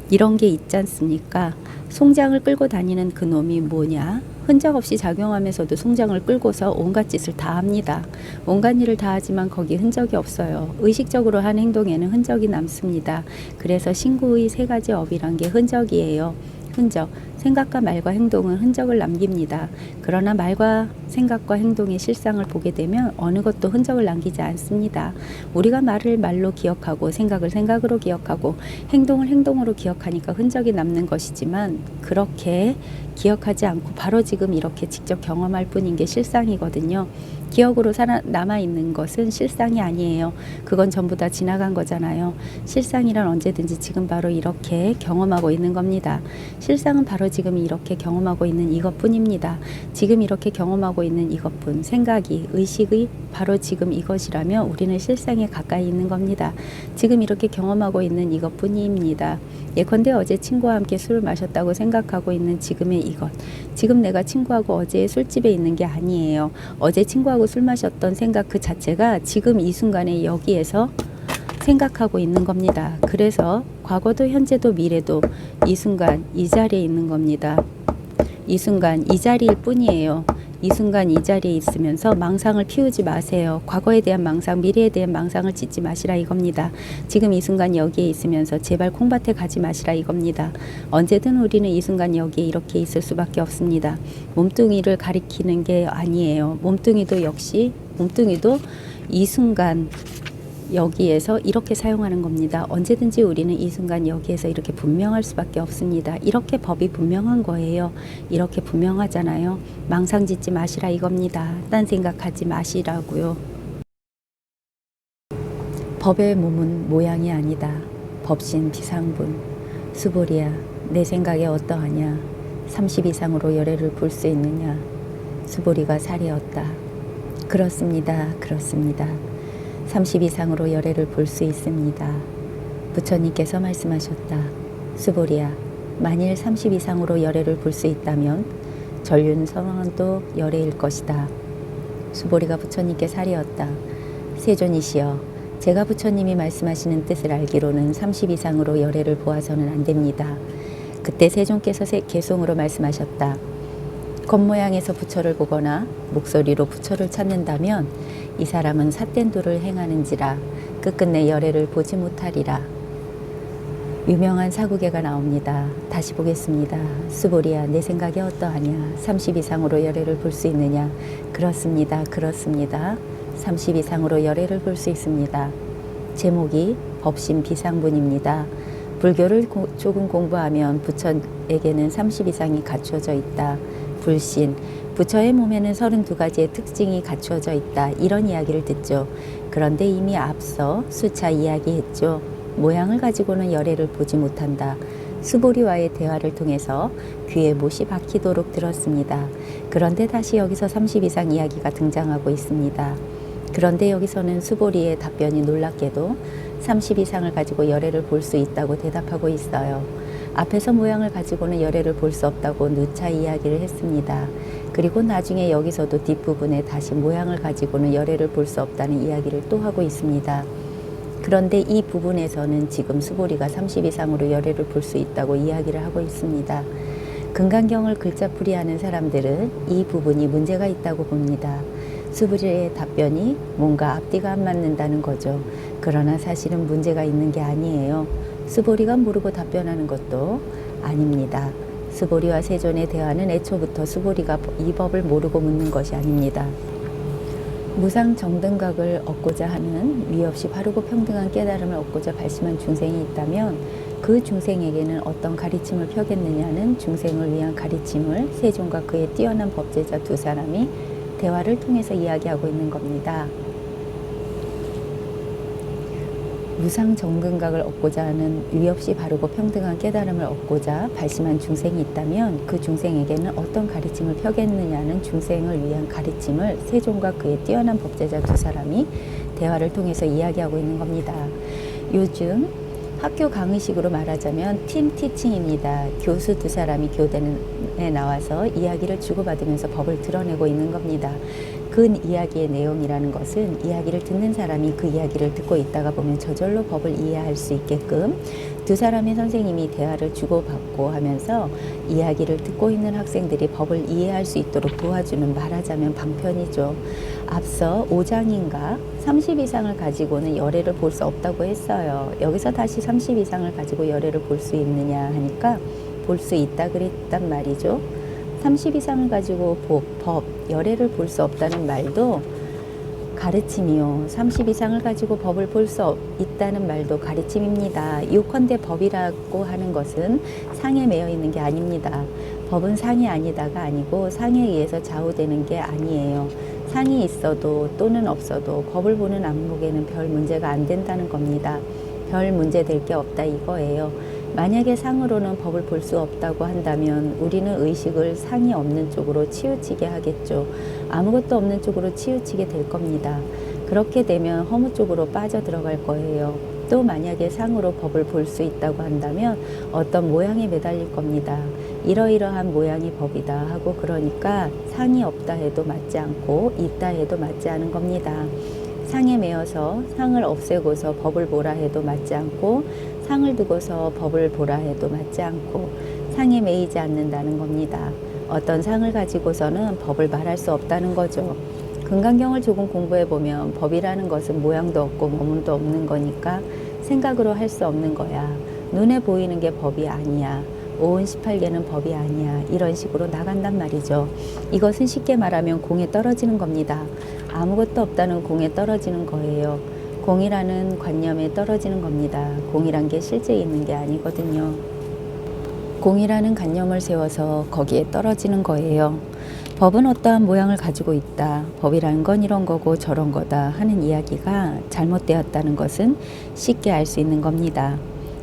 이런 게 있지 않습니까? 송장을 끌고 다니는 그 놈이 뭐냐? 흔적 없이 작용하면서도 송장을 끌고서 온갖 짓을 다 합니다. 온갖 일을 다 하지만 거기 흔적이 없어요. 의식적으로 한 행동에는 흔적이 남습니다. 그래서 신구의 세 가지 업이란 게 흔적이에요. 흔적, 생각과 말과 행동은 흔적을 남깁니다. 그러나 말과 생각과 행동의 실상을 보게 되면 어느 것도 흔적을 남기지 않습니다. 우리가 말을 말로 기억하고 생각을 생각으로 기억하고 행동을 행동으로 기억하니까 흔적이 남는 것이지만 그렇게 기억하지 않고 바로 지금 이렇게 직접 경험할 뿐인 게 실상이거든요. 기억으로 남아있는 것은 실상이 아니에요. 그건 전부 다 지나간 거잖아요. 실상이란 언제든지 지금 바로 이렇게 경험하고 있는 겁니다. 실상은 바로 지금 이렇게 경험하고 있는 이것뿐입니다. 지금 이렇게 경험하고 있는 이것뿐, 생각이, 의식이 바로 지금 이것이라면 우리는 실상에 가까이 있는 겁니다. 지금 이렇게 경험하고 있는 이것뿐입니다. 예컨대 어제 친구와 함께 술을 마셨다고 생각하고 있는 지금의 이것. 지금 내가 친구하고 어제 술집에 있는 게 아니에요. 어제 친구하고 술 마셨던 생각 그 자체가 지금 이 순간에 여기에서 생각하고 있는 겁니다. 그래서 과거도 현재도 미래도 이 순간 이 자리에 있는 겁니다. 이 순간 이 자리일 뿐이에요. 이 순간 이 자리에 있으면서 망상을 피우지 마세요. 과거에 대한 망상, 미래에 대한 망상을 짓지 마시라 이겁니다. 지금 이 순간 여기에 있으면서 제발 콩밭에 가지 마시라 이겁니다. 언제든 우리는 이 순간 여기에 이렇게 있을 수밖에 없습니다. 몸뚱이를 가리키는 게 아니에요. 몸뚱이도 역시 몸뚱이도 이 순간 여기에서 이렇게 사용하는 겁니다. 언제든지 우리는 이 순간 여기에서 이렇게 분명할 수밖에 없습니다. 이렇게 법이 분명한 거예요. 이렇게 분명하잖아요. 망상 짓지 마시라 이겁니다. 딴 생각하지 마시라고요. 법의 몸은 모양이 아니다. 법신 비상분. 수보리야, 내 생각에 어떠하냐? 30 이상으로 열애를 볼 수 있느냐? 수보리가 살이었다. 그렇습니다. 그렇습니다. 30 이상으로 열애를 볼 수 있습니다. 부처님께서 말씀하셨다. 수보리야, 만일 30 이상으로 열애를 볼 수 있다면 전륜성왕도 열애일 것이다. 수보리가 부처님께 살이었다. 세존이시여, 제가 부처님이 말씀하시는 뜻을 알기로는 30 이상으로 열애를 보아서는 안 됩니다. 그때 세존께서 개송으로 말씀하셨다. 겉모양에서 부처를 보거나 목소리로 부처를 찾는다면 이 사람은 삿된 도를 행하는지라 끝끝내 열애를 보지 못하리라. 유명한 사구계가 나옵니다. 다시 보겠습니다. 수보리야, 내 생각이 어떠하냐? 30 이상으로 열애를 볼 수 있느냐? 그렇습니다. 그렇습니다. 30 이상으로 열애를 볼 수 있습니다. 제목이 법신 비상분입니다. 불교를 조금 공부하면 부처에게는 30 이상이 갖추어져 있다. 불신, 부처의 몸에는 32가지의 특징이 갖추어져 있다. 이런 이야기를 듣죠. 그런데 이미 앞서 수차 이야기했죠. 모양을 가지고는 열애를 보지 못한다. 수보리와의 대화를 통해서 귀에 못이 박히도록 들었습니다. 그런데 다시 여기서 30 이상 이야기가 등장하고 있습니다. 그런데 여기서는 수보리의 답변이 놀랍게도 30 이상을 가지고 열애를 볼 수 있다고 대답하고 있어요. 앞에서 모양을 가지고는 열애를 볼 수 없다고 누차 이야기를 했습니다. 그리고 나중에 여기서도 뒷부분에 다시 모양을 가지고는 열애를 볼 수 없다는 이야기를 또 하고 있습니다. 그런데 이 부분에서는 지금 수보리가 30 이상으로 열애를 볼 수 있다고 이야기를 하고 있습니다. 금강경을 글자풀이하는 사람들은 이 부분이 문제가 있다고 봅니다. 수보리의 답변이 뭔가 앞뒤가 안 맞는다는 거죠. 그러나 사실은 문제가 있는 게 아니에요. 수보리가 모르고 답변하는 것도 아닙니다. 수보리와 세존의 대화는 애초부터 수보리가 이 법을 모르고 묻는 것이 아닙니다. 무상정등각을 얻고자 하는 위 없이 바르고 평등한 깨달음을 얻고자 발심한 중생이 있다면 그 중생에게는 어떤 가르침을 펴겠느냐는 중생을 위한 가르침을 세존과 그의 뛰어난 법제자 두 사람이 대화를 통해서 이야기하고 있는 겁니다. 무상정근각을 얻고자 하는 위 없이 바르고 평등한 깨달음을 얻고자 발심한 중생이 있다면 그 중생에게는 어떤 가르침을 펴겠느냐는 중생을 위한 가르침을 세존과 그의 뛰어난 법제자 두 사람이 대화를 통해서 이야기하고 있는 겁니다. 요즘 학교 강의식으로 말하자면 팀 티칭입니다. 교수 두 사람이 교대에 나와서 이야기를 주고받으면서 법을 드러내고 있는 겁니다. 그 이야기의 내용이라는 것은 이야기를 듣는 사람이 그 이야기를 듣고 있다가 보면 저절로 법을 이해할 수 있게끔 두 사람의 선생님이 대화를 주고받고 하면서 이야기를 듣고 있는 학생들이 법을 이해할 수 있도록 도와주는, 말하자면 방편이죠. 앞서 5장인가 30 이상을 가지고는 열애를 볼 수 없다고 했어요. 여기서 다시 30 이상을 가지고 열애를 볼 수 있느냐 하니까 볼 수 있다 그랬단 말이죠. 30 이상을 가지고 법, 열애를 볼 수 없다는 말도 가르침이요. 30 이상을 가지고 법을 볼 수 있다는 말도 가르침입니다. 요컨대 법이라고 하는 것은 상에 매여 있는 게 아닙니다. 법은 상이 아니다가 아니고 상에 의해서 좌우되는 게 아니에요. 상이 있어도 또는 없어도 법을 보는 안목에는 별 문제가 안 된다는 겁니다. 별 문제 될 게 없다 이거예요. 만약에 상으로는 법을 볼 수 없다고 한다면 우리는 의식을 상이 없는 쪽으로 치우치게 하겠죠. 아무것도 없는 쪽으로 치우치게 될 겁니다. 그렇게 되면 허무 쪽으로 빠져 들어갈 거예요. 또 만약에 상으로 법을 볼 수 있다고 한다면 어떤 모양에 매달릴 겁니다. 이러이러한 모양이 법이다 하고 그러니까 상이 없다 해도 맞지 않고 있다 해도 맞지 않은 겁니다. 상에 매여서 상을 없애고서 법을 보라 해도 맞지 않고 상을 두고서 법을 보라 해도 맞지 않고 상에 매이지 않는다는 겁니다. 어떤 상을 가지고서는 법을 말할 수 없다는 거죠. 금강경을 조금 공부해 보면 법이라는 것은 모양도 없고 몸도 없는 거니까 생각으로 할 수 없는 거야. 눈에 보이는 게 법이 아니야. 오은 18개는 법이 아니야. 이런 식으로 나간단 말이죠. 이것은 쉽게 말하면 공에 떨어지는 겁니다. 아무것도 없다는 공에 떨어지는 거예요. 공이라는 관념에 떨어지는 겁니다. 공이란 게 실제 있는 게 아니거든요. 공이라는 관념을 세워서 거기에 떨어지는 거예요. 법은 어떠한 모양을 가지고 있다. 법이라는 건 이런 거고 저런 거다 하는 이야기가 잘못되었다는 것은 쉽게 알 수 있는 겁니다.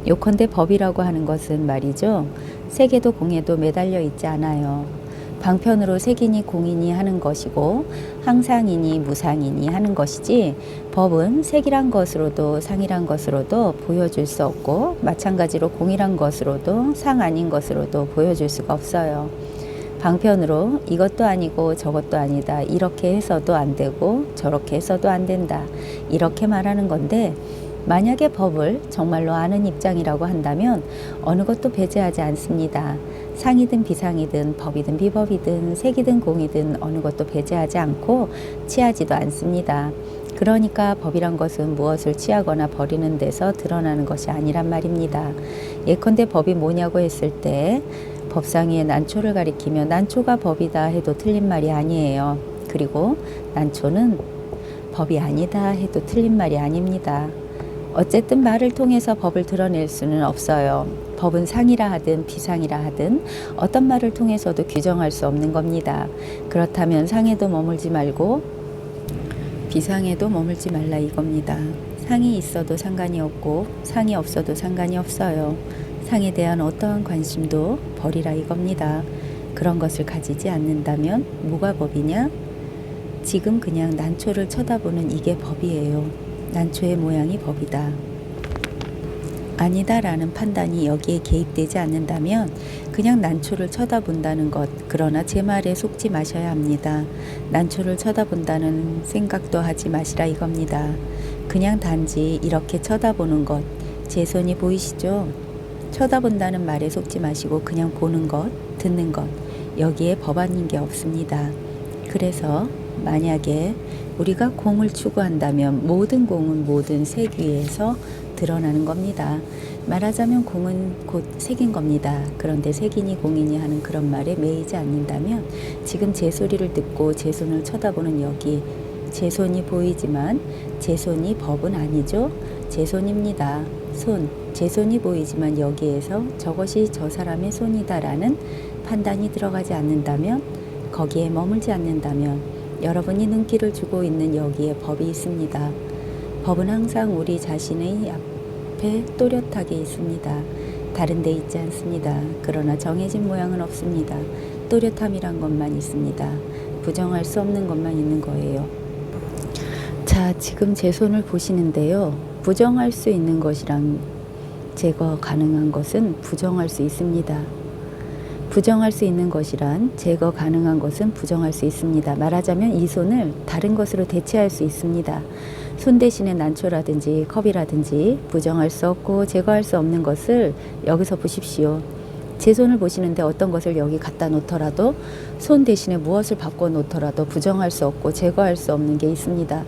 요컨대 법이라고 하는 것은 말이죠. 색에도 공에도 매달려 있지 않아요. 방편으로 색이니 공이니 하는 것이고 항상이니 무상이니 하는 것이지 법은 색이란 것으로도 상이란 것으로도 보여줄 수 없고 마찬가지로 공이란 것으로도 상 아닌 것으로도 보여줄 수가 없어요. 방편으로 이것도 아니고 저것도 아니다 이렇게 해서도 안 되고 저렇게 해서도 안 된다 이렇게 말하는 건데 만약에 법을 정말로 아는 입장이라고 한다면 어느 것도 배제하지 않습니다. 상이든 비상이든 법이든 비법이든 색이든 공이든 어느 것도 배제하지 않고 취하지도 않습니다. 그러니까 법이란 것은 무엇을 취하거나 버리는 데서 드러나는 것이 아니란 말입니다. 예컨대 법이 뭐냐고 했을 때 법상위의 난초를 가리키며 난초가 법이다 해도 틀린 말이 아니에요. 그리고 난초는 법이 아니다 해도 틀린 말이 아닙니다. 어쨌든 말을 통해서 법을 드러낼 수는 없어요. 법은 상이라 하든 비상이라 하든 어떤 말을 통해서도 규정할 수 없는 겁니다. 그렇다면 상에도 머물지 말고 비상에도 머물지 말라 이겁니다. 상이 있어도 상관이 없고 상이 없어도 상관이 없어요. 상에 대한 어떠한 관심도 버리라 이겁니다. 그런 것을 가지지 않는다면 뭐가 법이냐? 지금 그냥 난초를 쳐다보는 이게 법이에요. 난초의 모양이 법이다. 아니다라는 판단이 여기에 개입되지 않는다면 그냥 난초를 쳐다본다는 것, 그러나 제 말에 속지 마셔야 합니다. 난초를 쳐다본다는 생각도 하지 마시라 이겁니다. 그냥 단지 이렇게 쳐다보는 것, 제 손이 보이시죠? 쳐다본다는 말에 속지 마시고 그냥 보는 것, 듣는 것, 여기에 법 아닌 게 없습니다. 그래서 만약에 우리가 공을 추구한다면 모든 공은 모든 색 위에서 드러나는 겁니다. 말하자면 공은 곧 색인 겁니다. 그런데 색이니 공이니 하는 그런 말에 매이지 않는다면 지금 제 소리를 듣고 제 손을 쳐다보는 여기 제 손이 보이지만 제 손이 법은 아니죠. 제 손입니다. 손, 제 손이 보이지만 여기에서 저것이 저 사람의 손이다라는 판단이 들어가지 않는다면 거기에 머물지 않는다면 여러분이 눈길을 주고 있는 여기에 법이 있습니다. 법은 항상 우리 자신의 앞에 또렷하게 있습니다. 다른 데 있지 않습니다. 그러나 정해진 모양은 없습니다. 또렷함이란 것만 있습니다. 부정할 수 없는 것만 있는 거예요. 자, 지금 제 손을 보시는데요. 부정할 수 있는 것이랑 제거 가능한 것은 부정할 수 있습니다. 부정할 수 있는 것이란 제거 가능한 것은 부정할 수 있습니다. 말하자면 이 손을 다른 것으로 대체할 수 있습니다. 손 대신에 난초라든지 컵이라든지 부정할 수 없고 제거할 수 없는 것을 여기서 보십시오. 제 손을 보시는데 어떤 것을 여기 갖다 놓더라도 손 대신에 무엇을 바꿔 놓더라도 부정할 수 없고 제거할 수 없는 게 있습니다.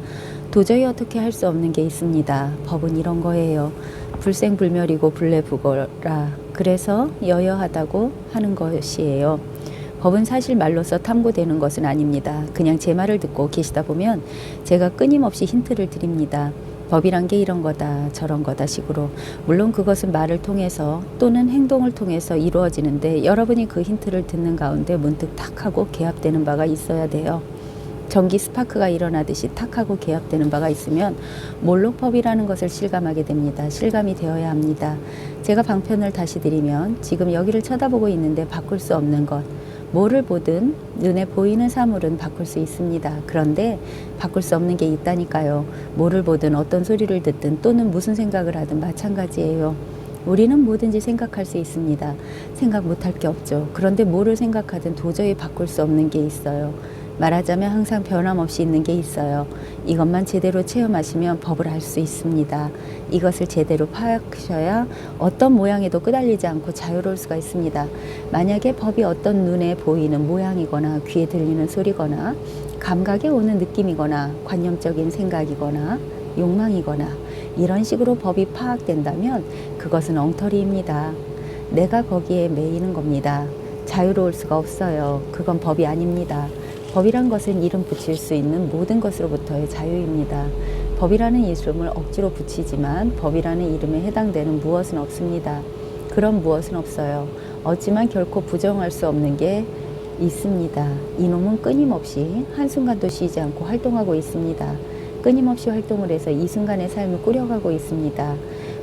도저히 어떻게 할 수 없는 게 있습니다. 법은 이런 거예요. 불생불멸이고 불례불거라. 그래서 여여하다고 하는 것이에요. 법은 사실 말로써 탐구되는 것은 아닙니다. 그냥 제 말을 듣고 계시다 보면 제가 끊임없이 힌트를 드립니다. 법이란 게 이런 거다 저런 거다 식으로. 물론 그것은 말을 통해서 또는 행동을 통해서 이루어지는데 여러분이 그 힌트를 듣는 가운데 문득 탁 하고 개합되는 바가 있어야 돼요. 전기 스파크가 일어나듯이 탁 하고 개합되는 바가 있으면 몰록법이라는 것을 실감하게 됩니다. 실감이 되어야 합니다. 제가 방편을 다시 드리면 지금 여기를 쳐다보고 있는데 바꿀 수 없는 것, 뭐를 보든 눈에 보이는 사물은 바꿀 수 있습니다. 그런데 바꿀 수 없는 게 있다니까요. 뭐를 보든 어떤 소리를 듣든 또는 무슨 생각을 하든 마찬가지예요. 우리는 뭐든지 생각할 수 있습니다. 생각 못할 게 없죠. 그런데 뭐를 생각하든 도저히 바꿀 수 없는 게 있어요. 말하자면 항상 변함없이 있는 게 있어요. 이것만 제대로 체험하시면 법을 알 수 있습니다. 이것을 제대로 파악하셔야 어떤 모양에도 끄달리지 않고 자유로울 수가 있습니다. 만약에 법이 어떤 눈에 보이는 모양이거나 귀에 들리는 소리거나 감각에 오는 느낌이거나 관념적인 생각이거나 욕망이거나 이런 식으로 법이 파악된다면 그것은 엉터리입니다. 내가 거기에 매이는 겁니다. 자유로울 수가 없어요. 그건 법이 아닙니다. 법이란 것은 이름 붙일 수 있는 모든 것으로부터의 자유입니다. 법이라는 이름을 억지로 붙이지만 법이라는 이름에 해당되는 무엇은 없습니다. 그런 무엇은 없어요. 없지만 결코 부정할 수 없는 게 있습니다. 이놈은 끊임없이 한순간도 쉬지 않고 활동하고 있습니다. 끊임없이 활동을 해서 이 순간의 삶을 꾸려가고 있습니다.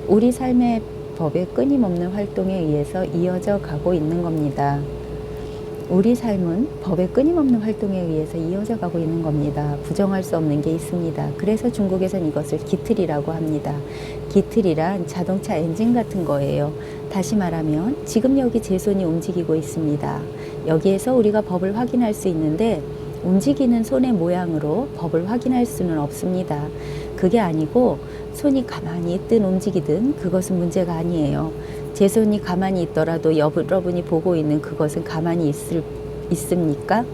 우리 삶의 법의 끊임없는 활동에 의해서 이어져 가고 있는 겁니다. 우리 삶은 법의 끊임없는 활동에 의해서 이어져 가고 있는 겁니다. 부정할 수 없는 게 있습니다. 그래서 중국에선 이것을 기틀이라고 합니다. 기틀이란 자동차 엔진 같은 거예요. 다시 말하면 지금 여기 제 손이 움직이고 있습니다. 여기에서 우리가 법을 확인할 수 있는데 움직이는 손의 모양으로 법을 확인할 수는 없습니다. 그게 아니고 손이 가만히 있든 움직이든 그것은 문제가 아니에요. 제 손이 가만히 있더라도 여러분이 보고 있는 그것은 가만히 있습니까?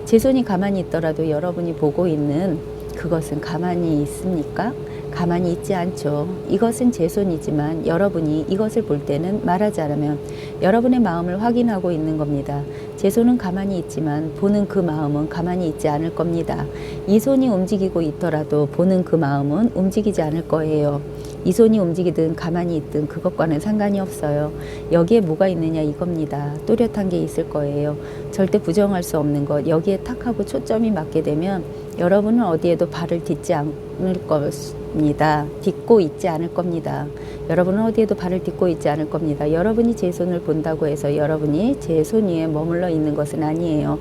제 손이 가만히 있더라도 여러분이 보고 있는 그것은 가만히 있습니까? 가만히 있지 않죠. 이것은 제 손이지만 여러분이 이것을 볼 때는 말하자면 여러분의 마음을 확인하고 있는 겁니다. 제 손은 가만히 있지만 보는 그 마음은 가만히 있지 않을 겁니다. 이 손이 움직이고 있더라도 보는 그 마음은 움직이지 않을 거예요. 이 손이 움직이든 가만히 있든 그것과는 상관이 없어요. 여기에 뭐가 있느냐 이겁니다. 또렷한 게 있을 거예요. 절대 부정할 수 없는 것. 여기에 탁 하고 초점이 맞게 되면 여러분은 어디에도 발을 딛지 않을 것입니다. 딛고 있지 않을 겁니다. 여러분은 어디에도 발을 딛고 있지 않을 겁니다. 여러분이 제 손을 본다고 해서 여러분이 제 손 위에 머물러 있는 것은 아니에요.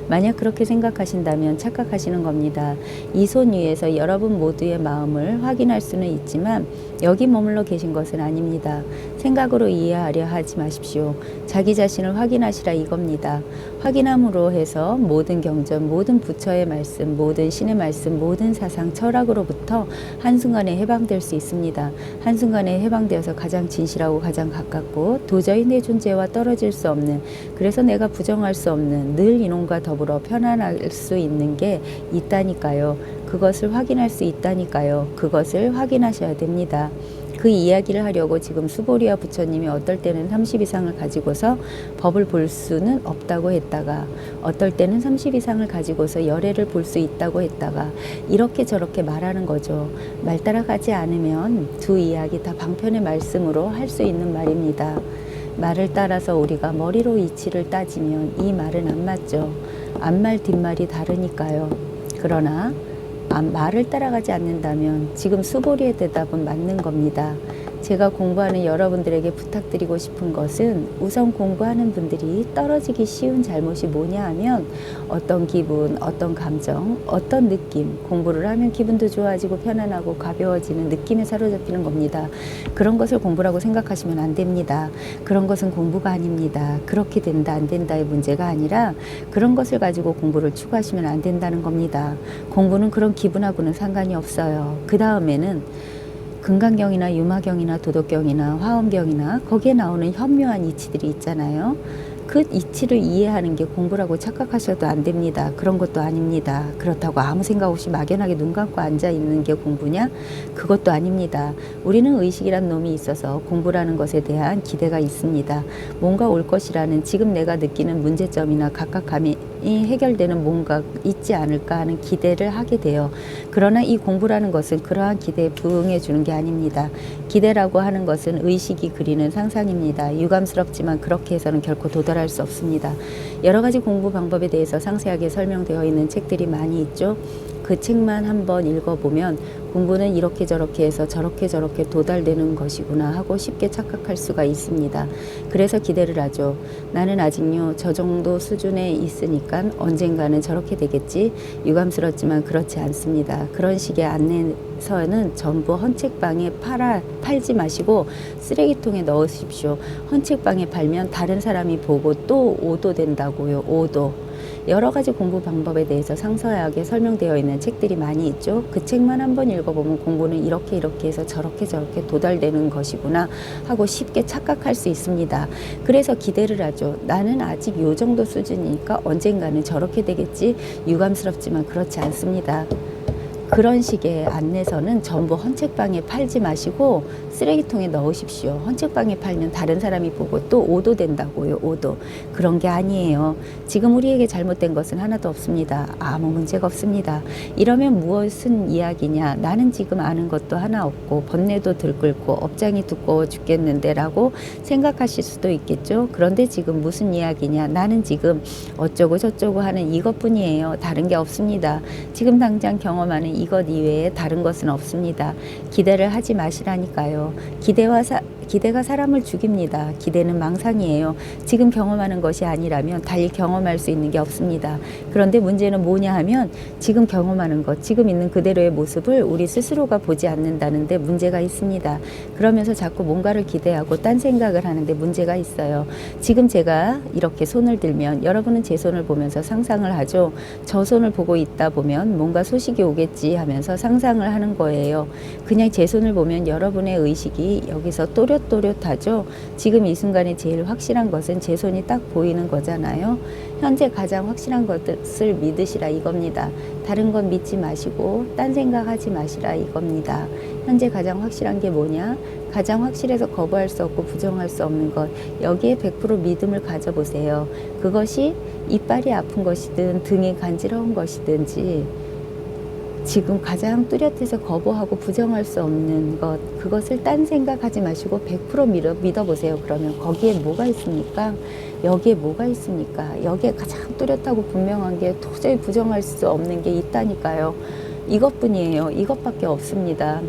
만약 그렇게 생각하신다면 착각하시는 겁니다. 이 손 위에서 여러분 모두의 마음을 확인할 수는 있지만 여기 머물러 계신 것은 아닙니다. 생각으로 이해하려 하지 마십시오. 자기 자신을 확인하시라 이겁니다. 확인함으로 해서 모든 경전, 모든 부처의 말씀, 모든 신의 말씀, 모든 사상, 철학으로부터 한순간에 해방될 수 있습니다. 한순간에 해방되어서 가장 진실하고 가장 가깝고 도저히 내 존재와 떨어질 수 없는, 그래서 내가 부정할 수 없는 늘 이놈과 더불어 편안할 수 있는 게 있다니까요. 그것을 확인할 수 있다니까요. 그것을 확인하셔야 됩니다. 그 이야기를 하려고 지금 수보리아 부처님이 어떨 때는 30 이상을 가지고서 법을 볼 수는 없다고 했다가 어떨 때는 30 이상을 가지고서 열애를 볼 수 있다고 했다가 이렇게 저렇게 말하는 거죠. 말 따라가지 않으면 두 이야기 다 방편의 말씀으로 할 수 있는 말입니다. 말을 따라서 우리가 머리로 이치를 따지면 이 말은 안 맞죠. 앞말 뒷말이 다르니까요. 그러나 말을 따라가지 않는다면 지금 수보리의 대답은 맞는 겁니다. 제가 공부하는 여러분들에게 부탁드리고 싶은 것은 우선 공부하는 분들이 떨어지기 쉬운 잘못이 뭐냐 하면 어떤 기분, 어떤 감정, 어떤 느낌, 공부를 하면 기분도 좋아지고 편안하고 가벼워지는 느낌에 사로잡히는 겁니다. 그런 것을 공부라고 생각하시면 안 됩니다. 그런 것은 공부가 아닙니다. 그렇게 된다 안 된다의 문제가 아니라 그런 것을 가지고 공부를 추구하시면 안 된다는 겁니다. 공부는 그런 기분하고는 상관이 없어요. 그 다음에는 금강경이나 유마경이나 도덕경이나 화엄경이나 거기에 나오는 현묘한 이치들이 있잖아요. 그 이치를 이해하는 게 공부라고 착각하셔도 안 됩니다. 그런 것도 아닙니다. 그렇다고 아무 생각 없이 막연하게 눈 감고 앉아 있는 게 공부냐? 그것도 아닙니다. 우리는 의식이란 놈이 있어서 공부라는 것에 대한 기대가 있습니다. 뭔가 올 것이라는 지금 내가 느끼는 문제점이나 각각함이 해결되는 뭔가 있지 않을까 하는 기대를 하게 돼요. 그러나 이 공부라는 것은 그러한 기대에 부응해 주는 게 아닙니다. 기대라고 하는 것은 의식이 그리는 상상입니다. 유감스럽지만 그렇게 해서는 결코 도달할 수 없습니다. 여러 가지 공부 방법에 대해서 상세하게 설명되어 있는 책들이 많이 있죠. 그 책만 한번 읽어보면 공부는 이렇게 저렇게 해서 저렇게 도달되는 것이구나 하고 쉽게 착각할 수가 있습니다. 그래서 기대를 하죠. 나는 아직요 저 정도 수준에 있으니까 언젠가는 저렇게 되겠지. 유감스럽지만 그렇지 않습니다. 그런 식의 안내서는 전부 헌책방에 팔지 마시고 쓰레기통에 넣으십시오. 헌책방에 팔면 다른 사람이 보고 또 오도 된다고요. 오도. 여러 가지 공부 방법에 대해서 상세하게 설명되어 있는 책들이 많이 있죠. 그 책만 한번 읽어보면 공부는 이렇게 해서 저렇게 도달되는 것이구나 하고 쉽게 착각할 수 있습니다. 그래서 기대를 하죠. 나는 아직 요 정도 수준이니까 언젠가는 저렇게 되겠지. 유감스럽지만 그렇지 않습니다. 그런 식의 안내서는 전부 헌책방에 팔지 마시고 쓰레기통에 넣으십시오. 헌책방에 팔면 다른 사람이 보고 또 오도 된다고요. 오도. 그런 게 아니에요. 지금 우리에게 잘못된 것은 하나도 없습니다. 아무 문제가 없습니다. 이러면 무엇은 이야기냐. 나는 지금 아는 것도 하나 없고 번뇌도 들끓고 업장이 두꺼워 죽겠는데 라고 생각하실 수도 있겠죠. 그런데 지금 무슨 이야기냐. 나는 지금 어쩌고 저쩌고 하는 이것뿐이에요. 다른 게 없습니다. 지금 당장 경험하는 이것 이외에 다른 것은 없습니다. 기대를 하지 마시라니까요. 기대가 사람을 죽입니다. 기대는 망상이에요. 지금 경험하는 것이 아니라면 달리 경험할 수 있는 게 없습니다. 그런데 문제는 뭐냐 하면 지금 경험하는 것, 지금 있는 그대로의 모습을 우리 스스로가 보지 않는다는데 문제가 있습니다. 그러면서 자꾸 뭔가를 기대하고 딴 생각을 하는데 문제가 있어요. 지금 제가 이렇게 손을 들면 여러분은 제 손을 보면서 상상을 하죠. 저 손을 보고 있다 보면 뭔가 소식이 오겠지 하면서 상상을 하는 거예요. 그냥 제 손을 보면 여러분의 의식이 여기서 또렷하죠. 지금 이 순간에 제일 확실한 것은 제 손이 딱 보이는 거잖아요. 현재 가장 확실한 것을 믿으시라 이겁니다. 다른 건 믿지 마시고 딴 생각하지 마시라 이겁니다. 현재 가장 확실한 게 뭐냐? 가장 확실해서 거부할 수 없고 부정할 수 없는 것. 여기에 100% 믿음을 가져보세요. 그것이 이빨이 아픈 것이든 등이 간지러운 것이든지 지금 가장 뚜렷해서 거부하고 부정할 수 없는 것, 그것을 딴 생각하지 마시고 100% 믿어보세요. 그러면 거기에 뭐가 있습니까? 여기에 뭐가 있습니까? 여기에 가장 뚜렷하고 분명한 게 도저히 부정할 수 없는 게 있다니까요. 이것뿐이에요. 이것밖에 없습니다.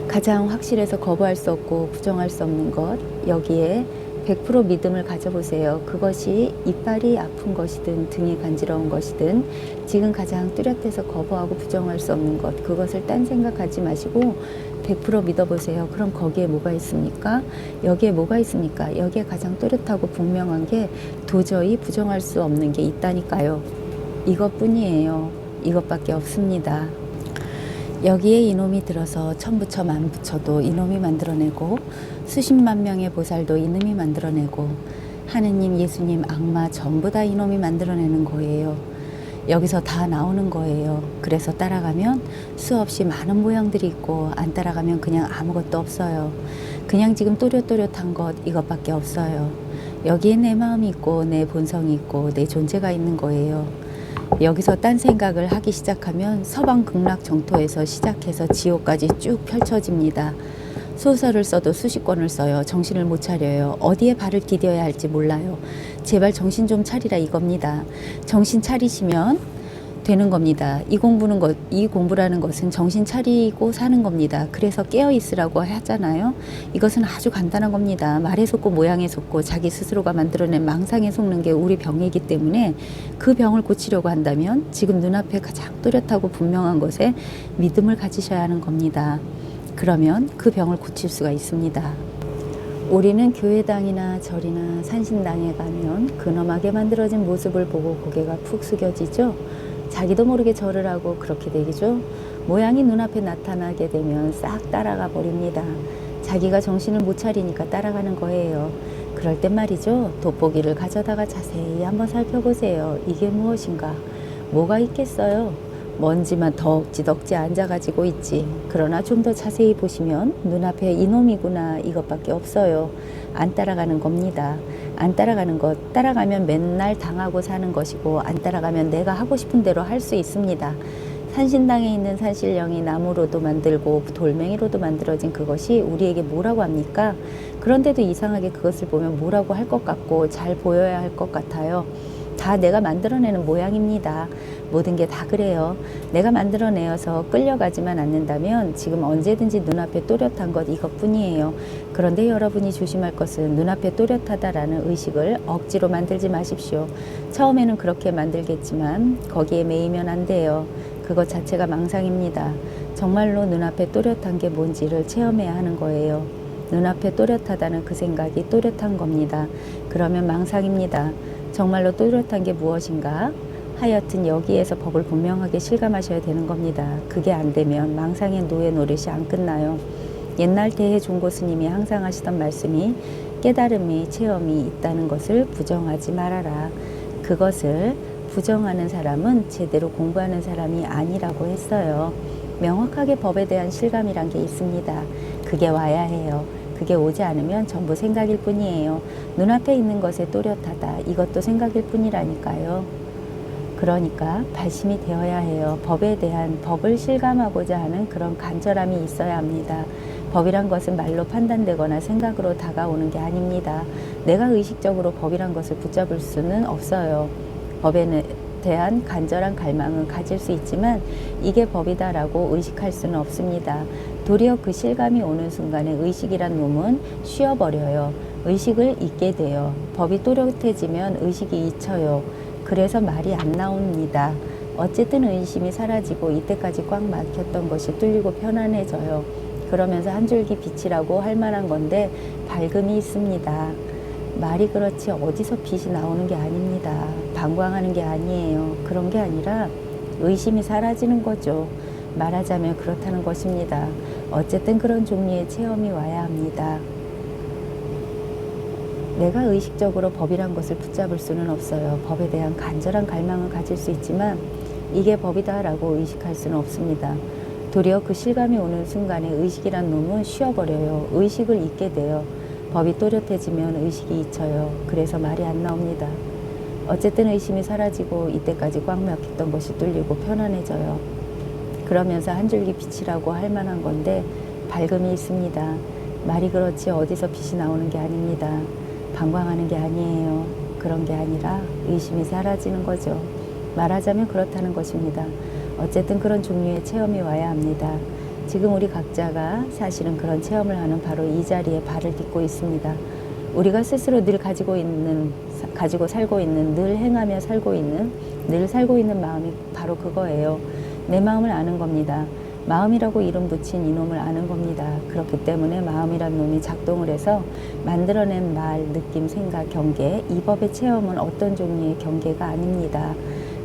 가장 확실해서 거부할 수 없고 부정할 수 없는 것, 여기에 100% 믿음을 가져보세요. 그것이 이빨이 아픈 것이든 등이 간지러운 것이든 지금 가장 뚜렷해서 거부하고 부정할 수 없는 것, 그것을 딴 생각하지 마시고 100% 믿어보세요. 그럼 거기에 뭐가 있습니까? 여기에 뭐가 있습니까? 여기에 가장 뚜렷하고 분명한 게 도저히 부정할 수 없는 게 있다니까요. 이것뿐이에요. 이것밖에 없습니다. 여기에 이놈이 들어서 천부처 만부처도 이놈이 만들어내고 수십만 명의 보살도 이놈이 만들어내고 하느님, 예수님, 악마 전부 다 이놈이 만들어내는 거예요. 여기서 다 나오는 거예요. 그래서 따라가면 수없이 많은 모양들이 있고 안 따라가면 그냥 아무것도 없어요. 그냥 지금 또렷한 것 이것밖에 없어요. 여기에 내 마음이 있고 내 본성이 있고 내 존재가 있는 거예요. 여기서 딴 생각을 하기 시작하면 서방 극락 정토에서 시작해서 지옥까지 쭉 펼쳐집니다. 소설을 써도 수십 권을 써요. 정신을 못 차려요. 어디에 발을 디뎌야 할지 몰라요. 제발 정신 좀 차리라 이겁니다. 정신 차리시면 되는 겁니다. 이 공부라는 것은 정신 차리고 사는 겁니다. 그래서 깨어 있으라고 하잖아요. 이것은 아주 간단한 겁니다. 말에 속고 모양에 속고 자기 스스로가 만들어낸 망상에 속는 게 우리 병이기 때문에 그 병을 고치려고 한다면 지금 눈앞에 가장 뚜렷하고 분명한 것에 믿음을 가지셔야 하는 겁니다. 그러면 그 병을 고칠 수가 있습니다. 우리는 교회당이나 절이나 산신당에 가면 근엄하게 만들어진 모습을 보고 고개가 푹 숙여지죠. 자기도 모르게 절을 하고 그렇게 되죠. 모양이 눈앞에 나타나게 되면 싹 따라가 버립니다. 자기가 정신을 못 차리니까 따라가는 거예요. 그럴 땐 말이죠. 돋보기를 가져다가 자세히 한번 살펴보세요. 이게 무엇인가? 뭐가 있겠어요? 먼지만 덕지덕지 앉아가지고 있지. 그러나 좀 더 자세히 보시면 눈앞에 이놈이구나 이것밖에 없어요. 안 따라가는 겁니다. 안 따라가는 것, 따라가면 맨날 당하고 사는 것이고 안 따라가면 내가 하고 싶은 대로 할 수 있습니다. 산신당에 있는 산신령이 나무로도 만들고 돌멩이로도 만들어진 그것이 우리에게 뭐라고 합니까? 그런데도 이상하게 그것을 보면 뭐라고 할 것 같고 잘 보여야 할 것 같아요. 다 내가 만들어내는 모양입니다. 모든 게 다 그래요. 내가 만들어내어서 끌려가지만 않는다면 지금 언제든지 눈앞에 또렷한 것 이것뿐이에요. 그런데 여러분이 조심할 것은 눈앞에 또렷하다라는 의식을 억지로 만들지 마십시오. 처음에는 그렇게 만들겠지만 거기에 매이면 안 돼요. 그것 자체가 망상입니다. 정말로 눈앞에 또렷한 게 뭔지를 체험해야 하는 거예요. 눈앞에 또렷하다는 그 생각이 또렷한 겁니다. 그러면 망상입니다. 정말로 또렷한 게 무엇인가? 하여튼 여기에서 법을 분명하게 실감하셔야 되는 겁니다. 그게 안 되면 망상의 노예 노릇이 안 끝나요. 옛날 대해 종고 스님이 항상 하시던 말씀이 깨달음이 체험이 있다는 것을 부정하지 말아라. 그것을 부정하는 사람은 제대로 공부하는 사람이 아니라고 했어요. 명확하게 법에 대한 실감이란 게 있습니다. 그게 와야 해요. 그게 오지 않으면 전부 생각일 뿐이에요. 눈앞에 있는 것에 또렷하다. 이것도 생각일 뿐이라니까요. 그러니까 발심이 되어야 해요. 법에 대한 법을 실감하고자 하는 그런 간절함이 있어야 합니다. 법이란 것은 말로 판단되거나 생각으로 다가오는 게 아닙니다. 내가 의식적으로 법이란 것을 붙잡을 수는 없어요. 법에 대한 간절한 갈망은 가질 수 있지만 이게 법이다라고 의식할 수는 없습니다. 도리어 그 실감이 오는 순간에 의식이란 놈은 쉬어버려요. 의식을 잊게 돼요. 법이 또렷해지면 의식이 잊혀요. 그래서 말이 안 나옵니다. 어쨌든 의심이 사라지고 이때까지 꽉 막혔던 것이 뚫리고 편안해져요. 그러면서 한 줄기 빛이라고 할 만한 건데 밝음이 있습니다. 말이 그렇지 어디서 빛이 나오는 게 아닙니다. 방광하는 게 아니에요. 그런 게 아니라 의심이 사라지는 거죠. 말하자면 그렇다는 것입니다. 어쨌든 그런 종류의 체험이 와야 합니다. 내가 의식적으로 법이란 것을 붙잡을 수는 없어요. 법에 대한 간절한 갈망을 가질 수 있지만 이게 법이다라고 의식할 수는 없습니다. 도리어 그 실감이 오는 순간에 의식이란 놈은 쉬어버려요. 의식을 잊게 돼요. 법이 또렷해지면 의식이 잊혀요. 그래서 말이 안 나옵니다. 어쨌든 의심이 사라지고 이때까지 꽉 막혔던 것이 뚫리고 편안해져요. 그러면서 한 줄기 빛이라고 할 만한 건데 밝음이 있습니다. 말이 그렇지 어디서 빛이 나오는 게 아닙니다. 방광하는 게 아니에요. 그런 게 아니라 의심이 사라지는 거죠. 말하자면 그렇다는 것입니다. 어쨌든 그런 종류의 체험이 와야 합니다. 지금 우리 각자가 사실은 그런 체험을 하는 바로 이 자리에 발을 딛고 있습니다. 우리가 스스로 늘 가지고 살고 있는, 늘 행하며 살고 있는, 늘 살고 있는 마음이 바로 그거예요. 내 마음을 아는 겁니다. 마음이라고 이름 붙인 이놈을 아는 겁니다. 그렇기 때문에 마음이란 놈이 작동을 해서 만들어낸 말, 느낌, 생각, 경계, 이 법의 체험은 어떤 종류의 경계가 아닙니다.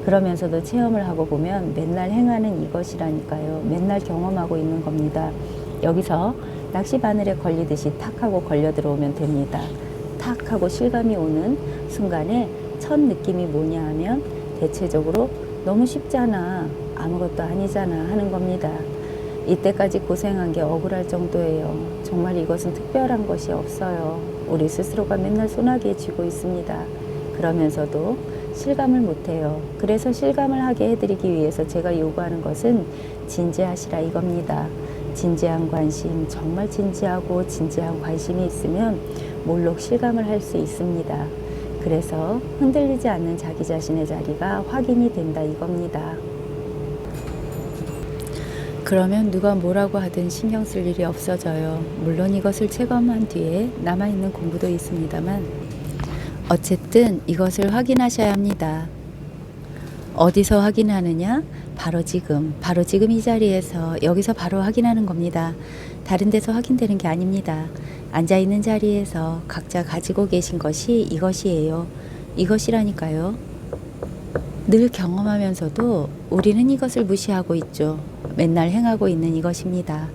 그러면서도 체험을 하고 보면 맨날 행하는 이것이라니까요. 맨날 경험하고 있는 겁니다. 여기서 낚시 바늘에 걸리듯이 탁 하고 걸려 들어오면 됩니다. 탁 하고 실감이 오는 순간에 첫 느낌이 뭐냐 하면 대체적으로 너무 쉽잖아, 아무것도 아니잖아 하는 겁니다. 이때까지 고생한 게 억울할 정도예요. 정말 이것은 특별한 것이 없어요. 우리 스스로가 맨날 소나기에 쥐고 있습니다. 그러면서도 실감을 못해요. 그래서 실감을 하게 해드리기 위해서 제가 요구하는 것은 진지하시라 이겁니다. 진지한 관심, 정말 진지하고 진지한 관심이 있으면 몰록 실감을 할 수 있습니다. 그래서 흔들리지 않는 자기 자신의 자리가 확인이 된다 이겁니다. 그러면 누가 뭐라고 하든 신경 쓸 일이 없어져요. 물론 이것을 체감한 뒤에 남아있는 공부도 있습니다만 어쨌든 이것을 확인하셔야 합니다. 어디서 확인하느냐? 바로 지금 이 자리에서 여기서 바로 확인하는 겁니다. 다른 데서 확인되는 게 아닙니다. 앉아있는 자리에서 각자 가지고 계신 것이 이것이에요. 이것이라니까요. 늘 경험하면서도 우리는 이것을 무시하고 있죠. 맨날 행하고 있는 이것입니다.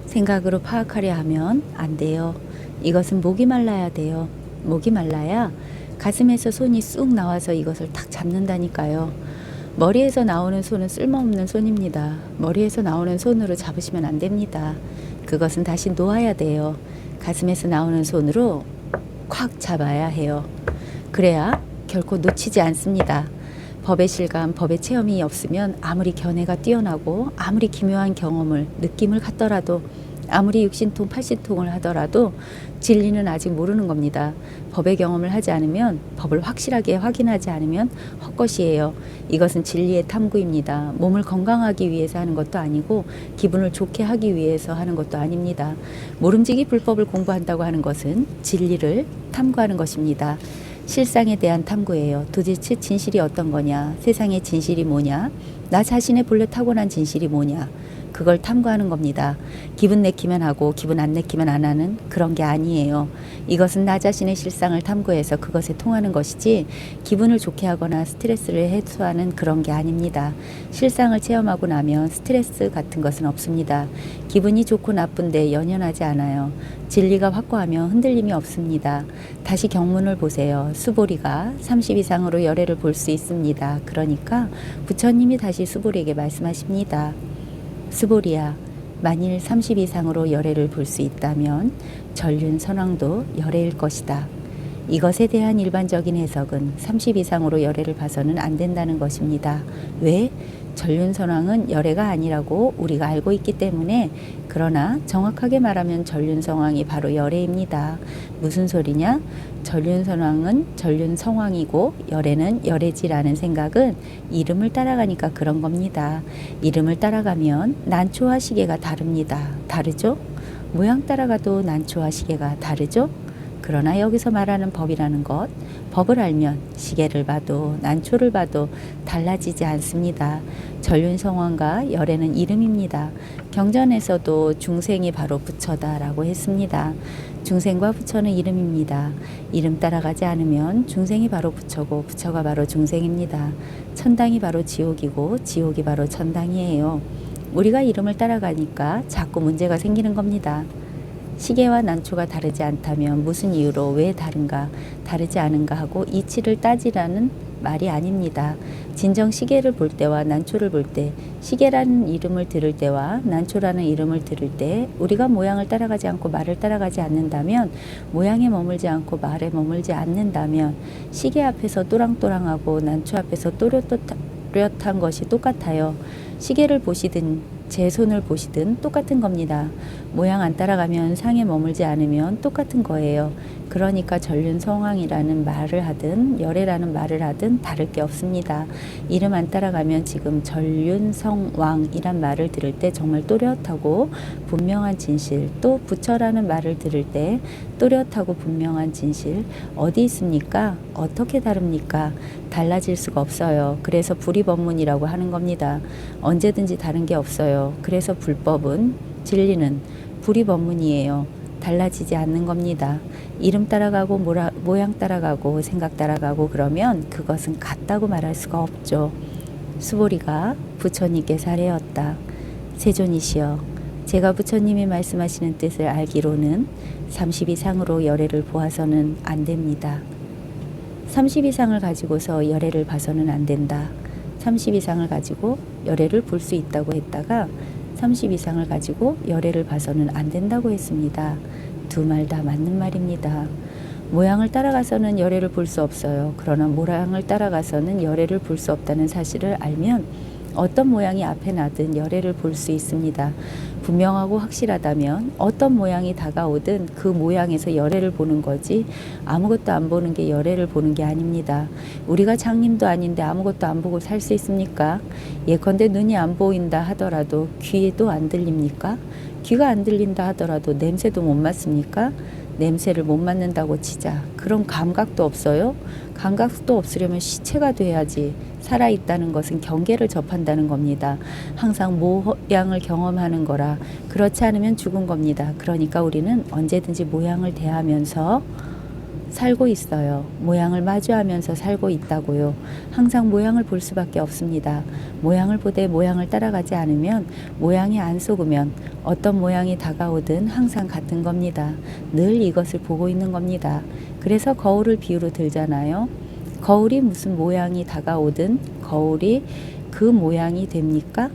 생각으로 파악하려 하면 안 돼요. 이것은 목이 말라야 돼요. 목이 말라야 가슴에서 손이 쑥 나와서 이것을 탁 잡는다니까요. 머리에서 나오는 손은 쓸모없는 손입니다. 머리에서 나오는 손으로 잡으시면 안 됩니다. 그것은 다시 놓아야 돼요. 가슴에서 나오는 손으로 콱 잡아야 해요. 그래야 결코 놓치지 않습니다. 법의 실감, 법의 체험이 없으면 아무리 견해가 뛰어나고 아무리 기묘한 경험을, 느낌을 갖더라도 아무리 육신통, 팔신통을 하더라도 진리는 아직 모르는 겁니다. 법의 경험을 하지 않으면, 법을 확실하게 확인하지 않으면 헛것이에요. 이것은 진리의 탐구입니다. 몸을 건강하기 위해서 하는 것도 아니고 기분을 좋게 하기 위해서 하는 것도 아닙니다. 모름지기 불법을 공부한다고 하는 것은 진리를 탐구하는 것입니다. 실상에 대한 탐구예요. 도대체 진실이 어떤 거냐? 세상의 진실이 뭐냐? 나 자신의 본래 타고난 진실이 뭐냐? 그걸 탐구하는 겁니다. 기분 내키면 하고 기분 안 내키면 안 하는 그런 게 아니에요. 이것은 나 자신의 실상을 탐구해서 그것에 통하는 것이지 기분을 좋게 하거나 스트레스를 해소하는 그런 게 아닙니다. 실상을 체험하고 나면 스트레스 같은 것은 없습니다. 기분이 좋고 나쁜데 연연하지 않아요. 진리가 확고하면 흔들림이 없습니다. 다시 경문을 보세요. 수보리가 30 이상으로 열애를 볼 수 있습니다. 그러니까 부처님이 다시 수보리에게 말씀하십니다. 수보리야, 만일 30 이상으로 열애를 볼 수 있다면 전륜선왕도 열애일 것이다. 이것에 대한 일반적인 해석은 30 이상으로 열애를 봐서는 안 된다는 것입니다. 왜? 전륜선왕은 열애가 아니라고 우리가 알고 있기 때문에. 그러나 정확하게 말하면 전륜성왕이 바로 열애입니다. 무슨 소리냐? 전륜선왕은 전륜성왕이고 열애는 열애지라는 생각은 이름을 따라가니까 그런 겁니다. 이름을 따라가면 난초와 시계가 다릅니다. 다르죠? 모양 따라가도 난초와 시계가 다르죠? 그러나 여기서 말하는 법이라는 것, 법을 알면 시계를 봐도 난초를 봐도 달라지지 않습니다. 전륜성왕과 열애는 이름입니다. 경전에서도 중생이 바로 부처다라고 했습니다. 중생과 부처는 이름입니다. 이름 따라가지 않으면 중생이 바로 부처고 부처가 바로 중생입니다. 천당이 바로 지옥이고 지옥이 바로 천당이에요. 우리가 이름을 따라가니까 자꾸 문제가 생기는 겁니다. 시계와 난초가 다르지 않다면 무슨 이유로 왜 다른가, 다르지 않은가 하고 이치를 따지라는 말이 아닙니다. 진정 시계를 볼 때와 난초를 볼 때, 시계라는 이름을 들을 때와 난초라는 이름을 들을 때 우리가 모양을 따라가지 않고 말을 따라가지 않는다면, 모양에 머물지 않고 말에 머물지 않는다면 시계 앞에서 또랑또랑하고 난초 앞에서 또렷한 것이 똑같아요. 시계를 보시든 제 손을 보시든 똑같은 겁니다. 모양 안 따라가면 상에 머물지 않으면 똑같은 거예요. 그러니까 전륜성왕이라는 말을 하든 열애라는 말을 하든 다를 게 없습니다. 이름 안 따라가면 지금 전륜성왕이란 말을 들을 때 정말 또렷하고 분명한 진실, 또 부처라는 말을 들을 때 또렷하고 분명한 진실 어디 있습니까? 어떻게 다릅니까? 달라질 수가 없어요. 그래서 불이법문이라고 하는 겁니다. 언제든지 다른 게 없어요. 그래서 불법은, 진리는 불이법문이에요. 달라지지 않는 겁니다. 이름 따라가고 모양 따라가고 생각 따라가고 그러면 그것은 같다고 말할 수가 없죠. 수보리가 부처님께 사례였다. 세존이시여, 제가 부처님이 말씀하시는 뜻을 알기로는 30 이상으로 열애를 보아서는 안 됩니다. 30 이상을 가지고서 열애를 봐서는 안 된다. 30 이상을 가지고 열애를 볼 수 있다고 했다가 30 이상을 가지고 열애를 봐서는 안 된다고 했습니다. 두 말 다 맞는 말입니다. 모양을 따라가서는 열애를 볼 수 없어요. 그러나 모양을 따라가서는 열애를 볼 수 없다는 사실을 알면 어떤 모양이 앞에 나든 열애를 볼 수 있습니다. 분명하고 확실하다면 어떤 모양이 다가오든 그 모양에서 열애를 보는 거지 아무것도 안 보는 게 열애를 보는 게 아닙니다. 우리가 장님도 아닌데 아무것도 안 보고 살 수 있습니까? 예컨대 눈이 안 보인다 하더라도 귀에도 안 들립니까? 귀가 안 들린다 하더라도 냄새도 못 맡습니까? 냄새를 못 맡는다고 치자. 그럼 감각도 없어요? 감각도 없으려면 시체가 돼야지. 살아있다는 것은 경계를 접한다는 겁니다. 항상 모양을 경험하는 거라. 그렇지 않으면 죽은 겁니다. 그러니까 우리는 언제든지 모양을 대하면서 살고 있어요. 모양을 마주하면서 살고 있다고요. 항상 모양을 볼 수밖에 없습니다. 모양을 보되 모양을 따라가지 않으면, 모양이 안 속으면 어떤 모양이 다가오든 항상 같은 겁니다. 늘 이것을 보고 있는 겁니다. 그래서 거울을 비유로 들잖아요. 거울이 무슨 모양이 다가오든 거울이 그 모양이 됩니까?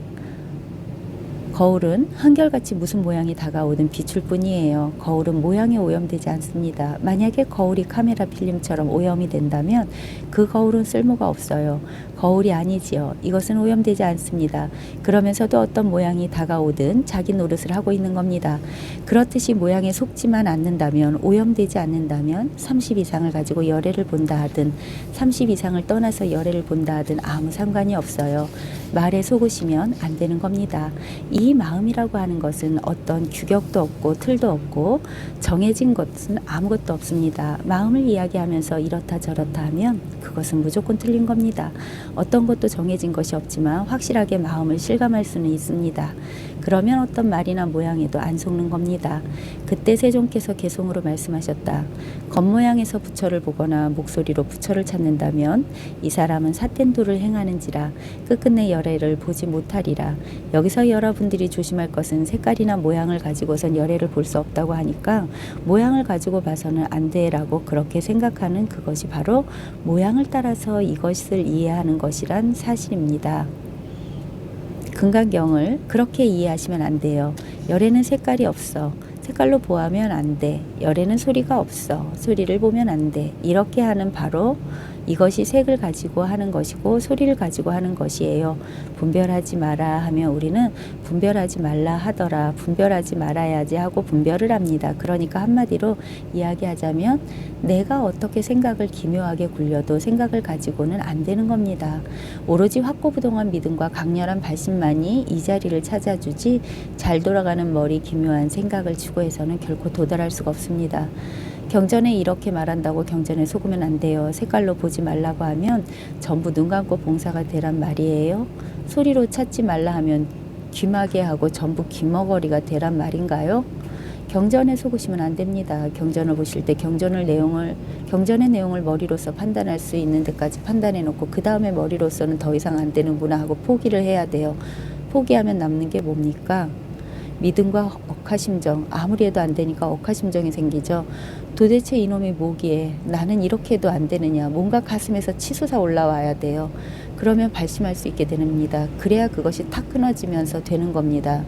거울은 한결같이 무슨 모양이 다가오든 비출 뿐이에요. 거울은 모양에 오염되지 않습니다. 만약에 거울이 카메라 필름처럼 오염이 된다면 그 거울은 쓸모가 없어요. 거울이 아니지요. 이것은 오염되지 않습니다. 그러면서도 어떤 모양이 다가오든 자기 노릇을 하고 있는 겁니다. 그렇듯이 모양에 속지만 않는다면, 오염되지 않는다면 30 이상을 가지고 열애를 본다 하든 30 이상을 떠나서 열애를 본다 하든 아무 상관이 없어요. 말에 속으시면 안 되는 겁니다. 이 마음이라고 하는 것은 어떤 규격도 없고 틀도 없고 정해진 것은 아무것도 없습니다. 마음을 이야기하면서 이렇다 저렇다 하면 그것은 무조건 틀린 겁니다. 어떤 것도 정해진 것이 없지만 확실하게 마음을 실감할 수는 있습니다. 그러면 어떤 말이나 모양에도 안 속는 겁니다. 그때 세종께서 개송으로 말씀하셨다. 겉모양에서 부처를 보거나 목소리로 부처를 찾는다면 이 사람은 삿된 도를 행하는지라 끝끝내 열애를 보지 못하리라. 여기서 여러분들이 조심할 것은 색깔이나 모양을 가지고선 열애를 볼 수 없다고 하니까 모양을 가지고 봐서는 안 돼라고 그렇게 생각하는 그것이 바로 모양을 따라서 이것을 이해하는 것이란 사실입니다. 금강경을 그렇게 이해하시면 안 돼요. 열애는 색깔이 없어. 색깔로 보아하면 안 돼. 열애는 소리가 없어. 소리를 보면 안 돼. 이렇게 하는 바로 이것이 색을 가지고 하는 것이고 소리를 가지고 하는 것이에요. 분별하지 마라 하면 우리는 분별하지 말라 하더라, 분별하지 말아야지 하고 분별을 합니다. 그러니까 한마디로 이야기하자면 내가 어떻게 생각을 기묘하게 굴려도 생각을 가지고는 안 되는 겁니다. 오로지 확고부동한 믿음과 강렬한 발심만이 이 자리를 찾아주지 잘 돌아가는 머리 기묘한 생각을 추구해서는 결코 도달할 수가 없습니다. 경전에 이렇게 말한다고 경전에 속으면 안 돼요. 색깔로 보지 말라고 하면 전부 눈 감고 봉사가 되란 말이에요. 소리로 찾지 말라 하면 귀마개 하고 전부 귀머거리가 되란 말인가요? 경전에 속으시면 안 됩니다. 경전을 보실 때 경전의 내용을 머리로서 판단할 수 있는 데까지 판단해 놓고 그 다음에 머리로서는 더 이상 안 되는구나 하고 포기를 해야 돼요. 포기하면 남는 게 뭡니까? 믿음과 억하심정, 아무리 해도 안 되니까 억하심정이 생기죠. 도대체 이놈이 뭐기에 나는 이렇게 해도 안 되느냐, 뭔가 가슴에서 치솟아 올라와야 돼요. 그러면 발심할 수 있게 됩니다. 그래야 그것이 탁 끊어지면서 되는 겁니다.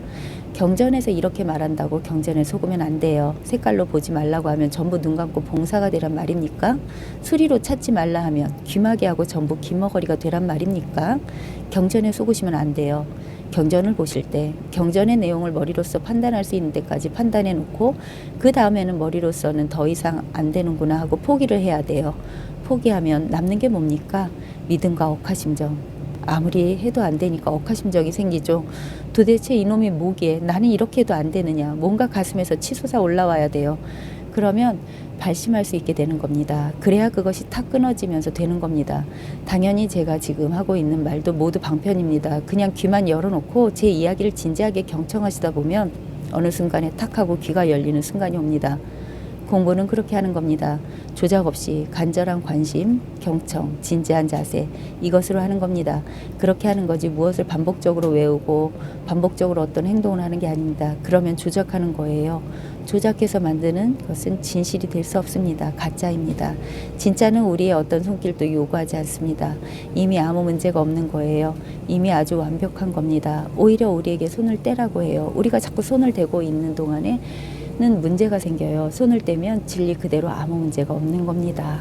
경전에서 이렇게 말한다고 경전에 속으면 안 돼요. 색깔로 보지 말라고 하면 전부 눈 감고 봉사가 되란 말입니까? 소리로 찾지 말라 하면 귀마개 하고 전부 귀머거리가 되란 말입니까? 경전에 속으시면 안 돼요. 경전을 보실 때 경전의 내용을 머리로서 판단할 수 있는 데까지 판단해 놓고 그 다음에는 머리로서는 더 이상 안 되는구나 하고 포기를 해야 돼요. 포기하면 남는 게 뭡니까? 믿음과 억하심정. 아무리 해도 안 되니까 억하심정이 생기죠. 도대체 이놈이 뭐기에 나는 이렇게 해도 안 되느냐, 뭔가 가슴에서 치솟아 올라와야 돼요. 그러면 발심할 수 있게 되는 겁니다. 그래야 그것이 탁 끊어지면서 되는 겁니다. 당연히 제가 지금 하고 있는 말도 모두 방편입니다. 그냥 귀만 열어놓고 제 이야기를 진지하게 경청하시다 보면 어느 순간에 탁 하고 귀가 열리는 순간이 옵니다. 공부는 그렇게 하는 겁니다. 조작 없이 간절한 관심, 경청, 진지한 자세, 이것으로 하는 겁니다. 그렇게 하는 거지 무엇을 반복적으로 외우고 반복적으로 어떤 행동을 하는 게 아닙니다. 그러면 조작하는 거예요. 조작해서 만드는 것은 진실이 될 수 없습니다. 가짜입니다. 진짜는 우리의 어떤 손길도 요구하지 않습니다. 이미 아무 문제가 없는 거예요. 이미 아주 완벽한 겁니다. 오히려 우리에게 손을 떼라고 해요. 우리가 자꾸 손을 대고 있는 동안에 는 문제가 생겨요. 손을 떼면 진리 그대로 아무 문제가 없는 겁니다.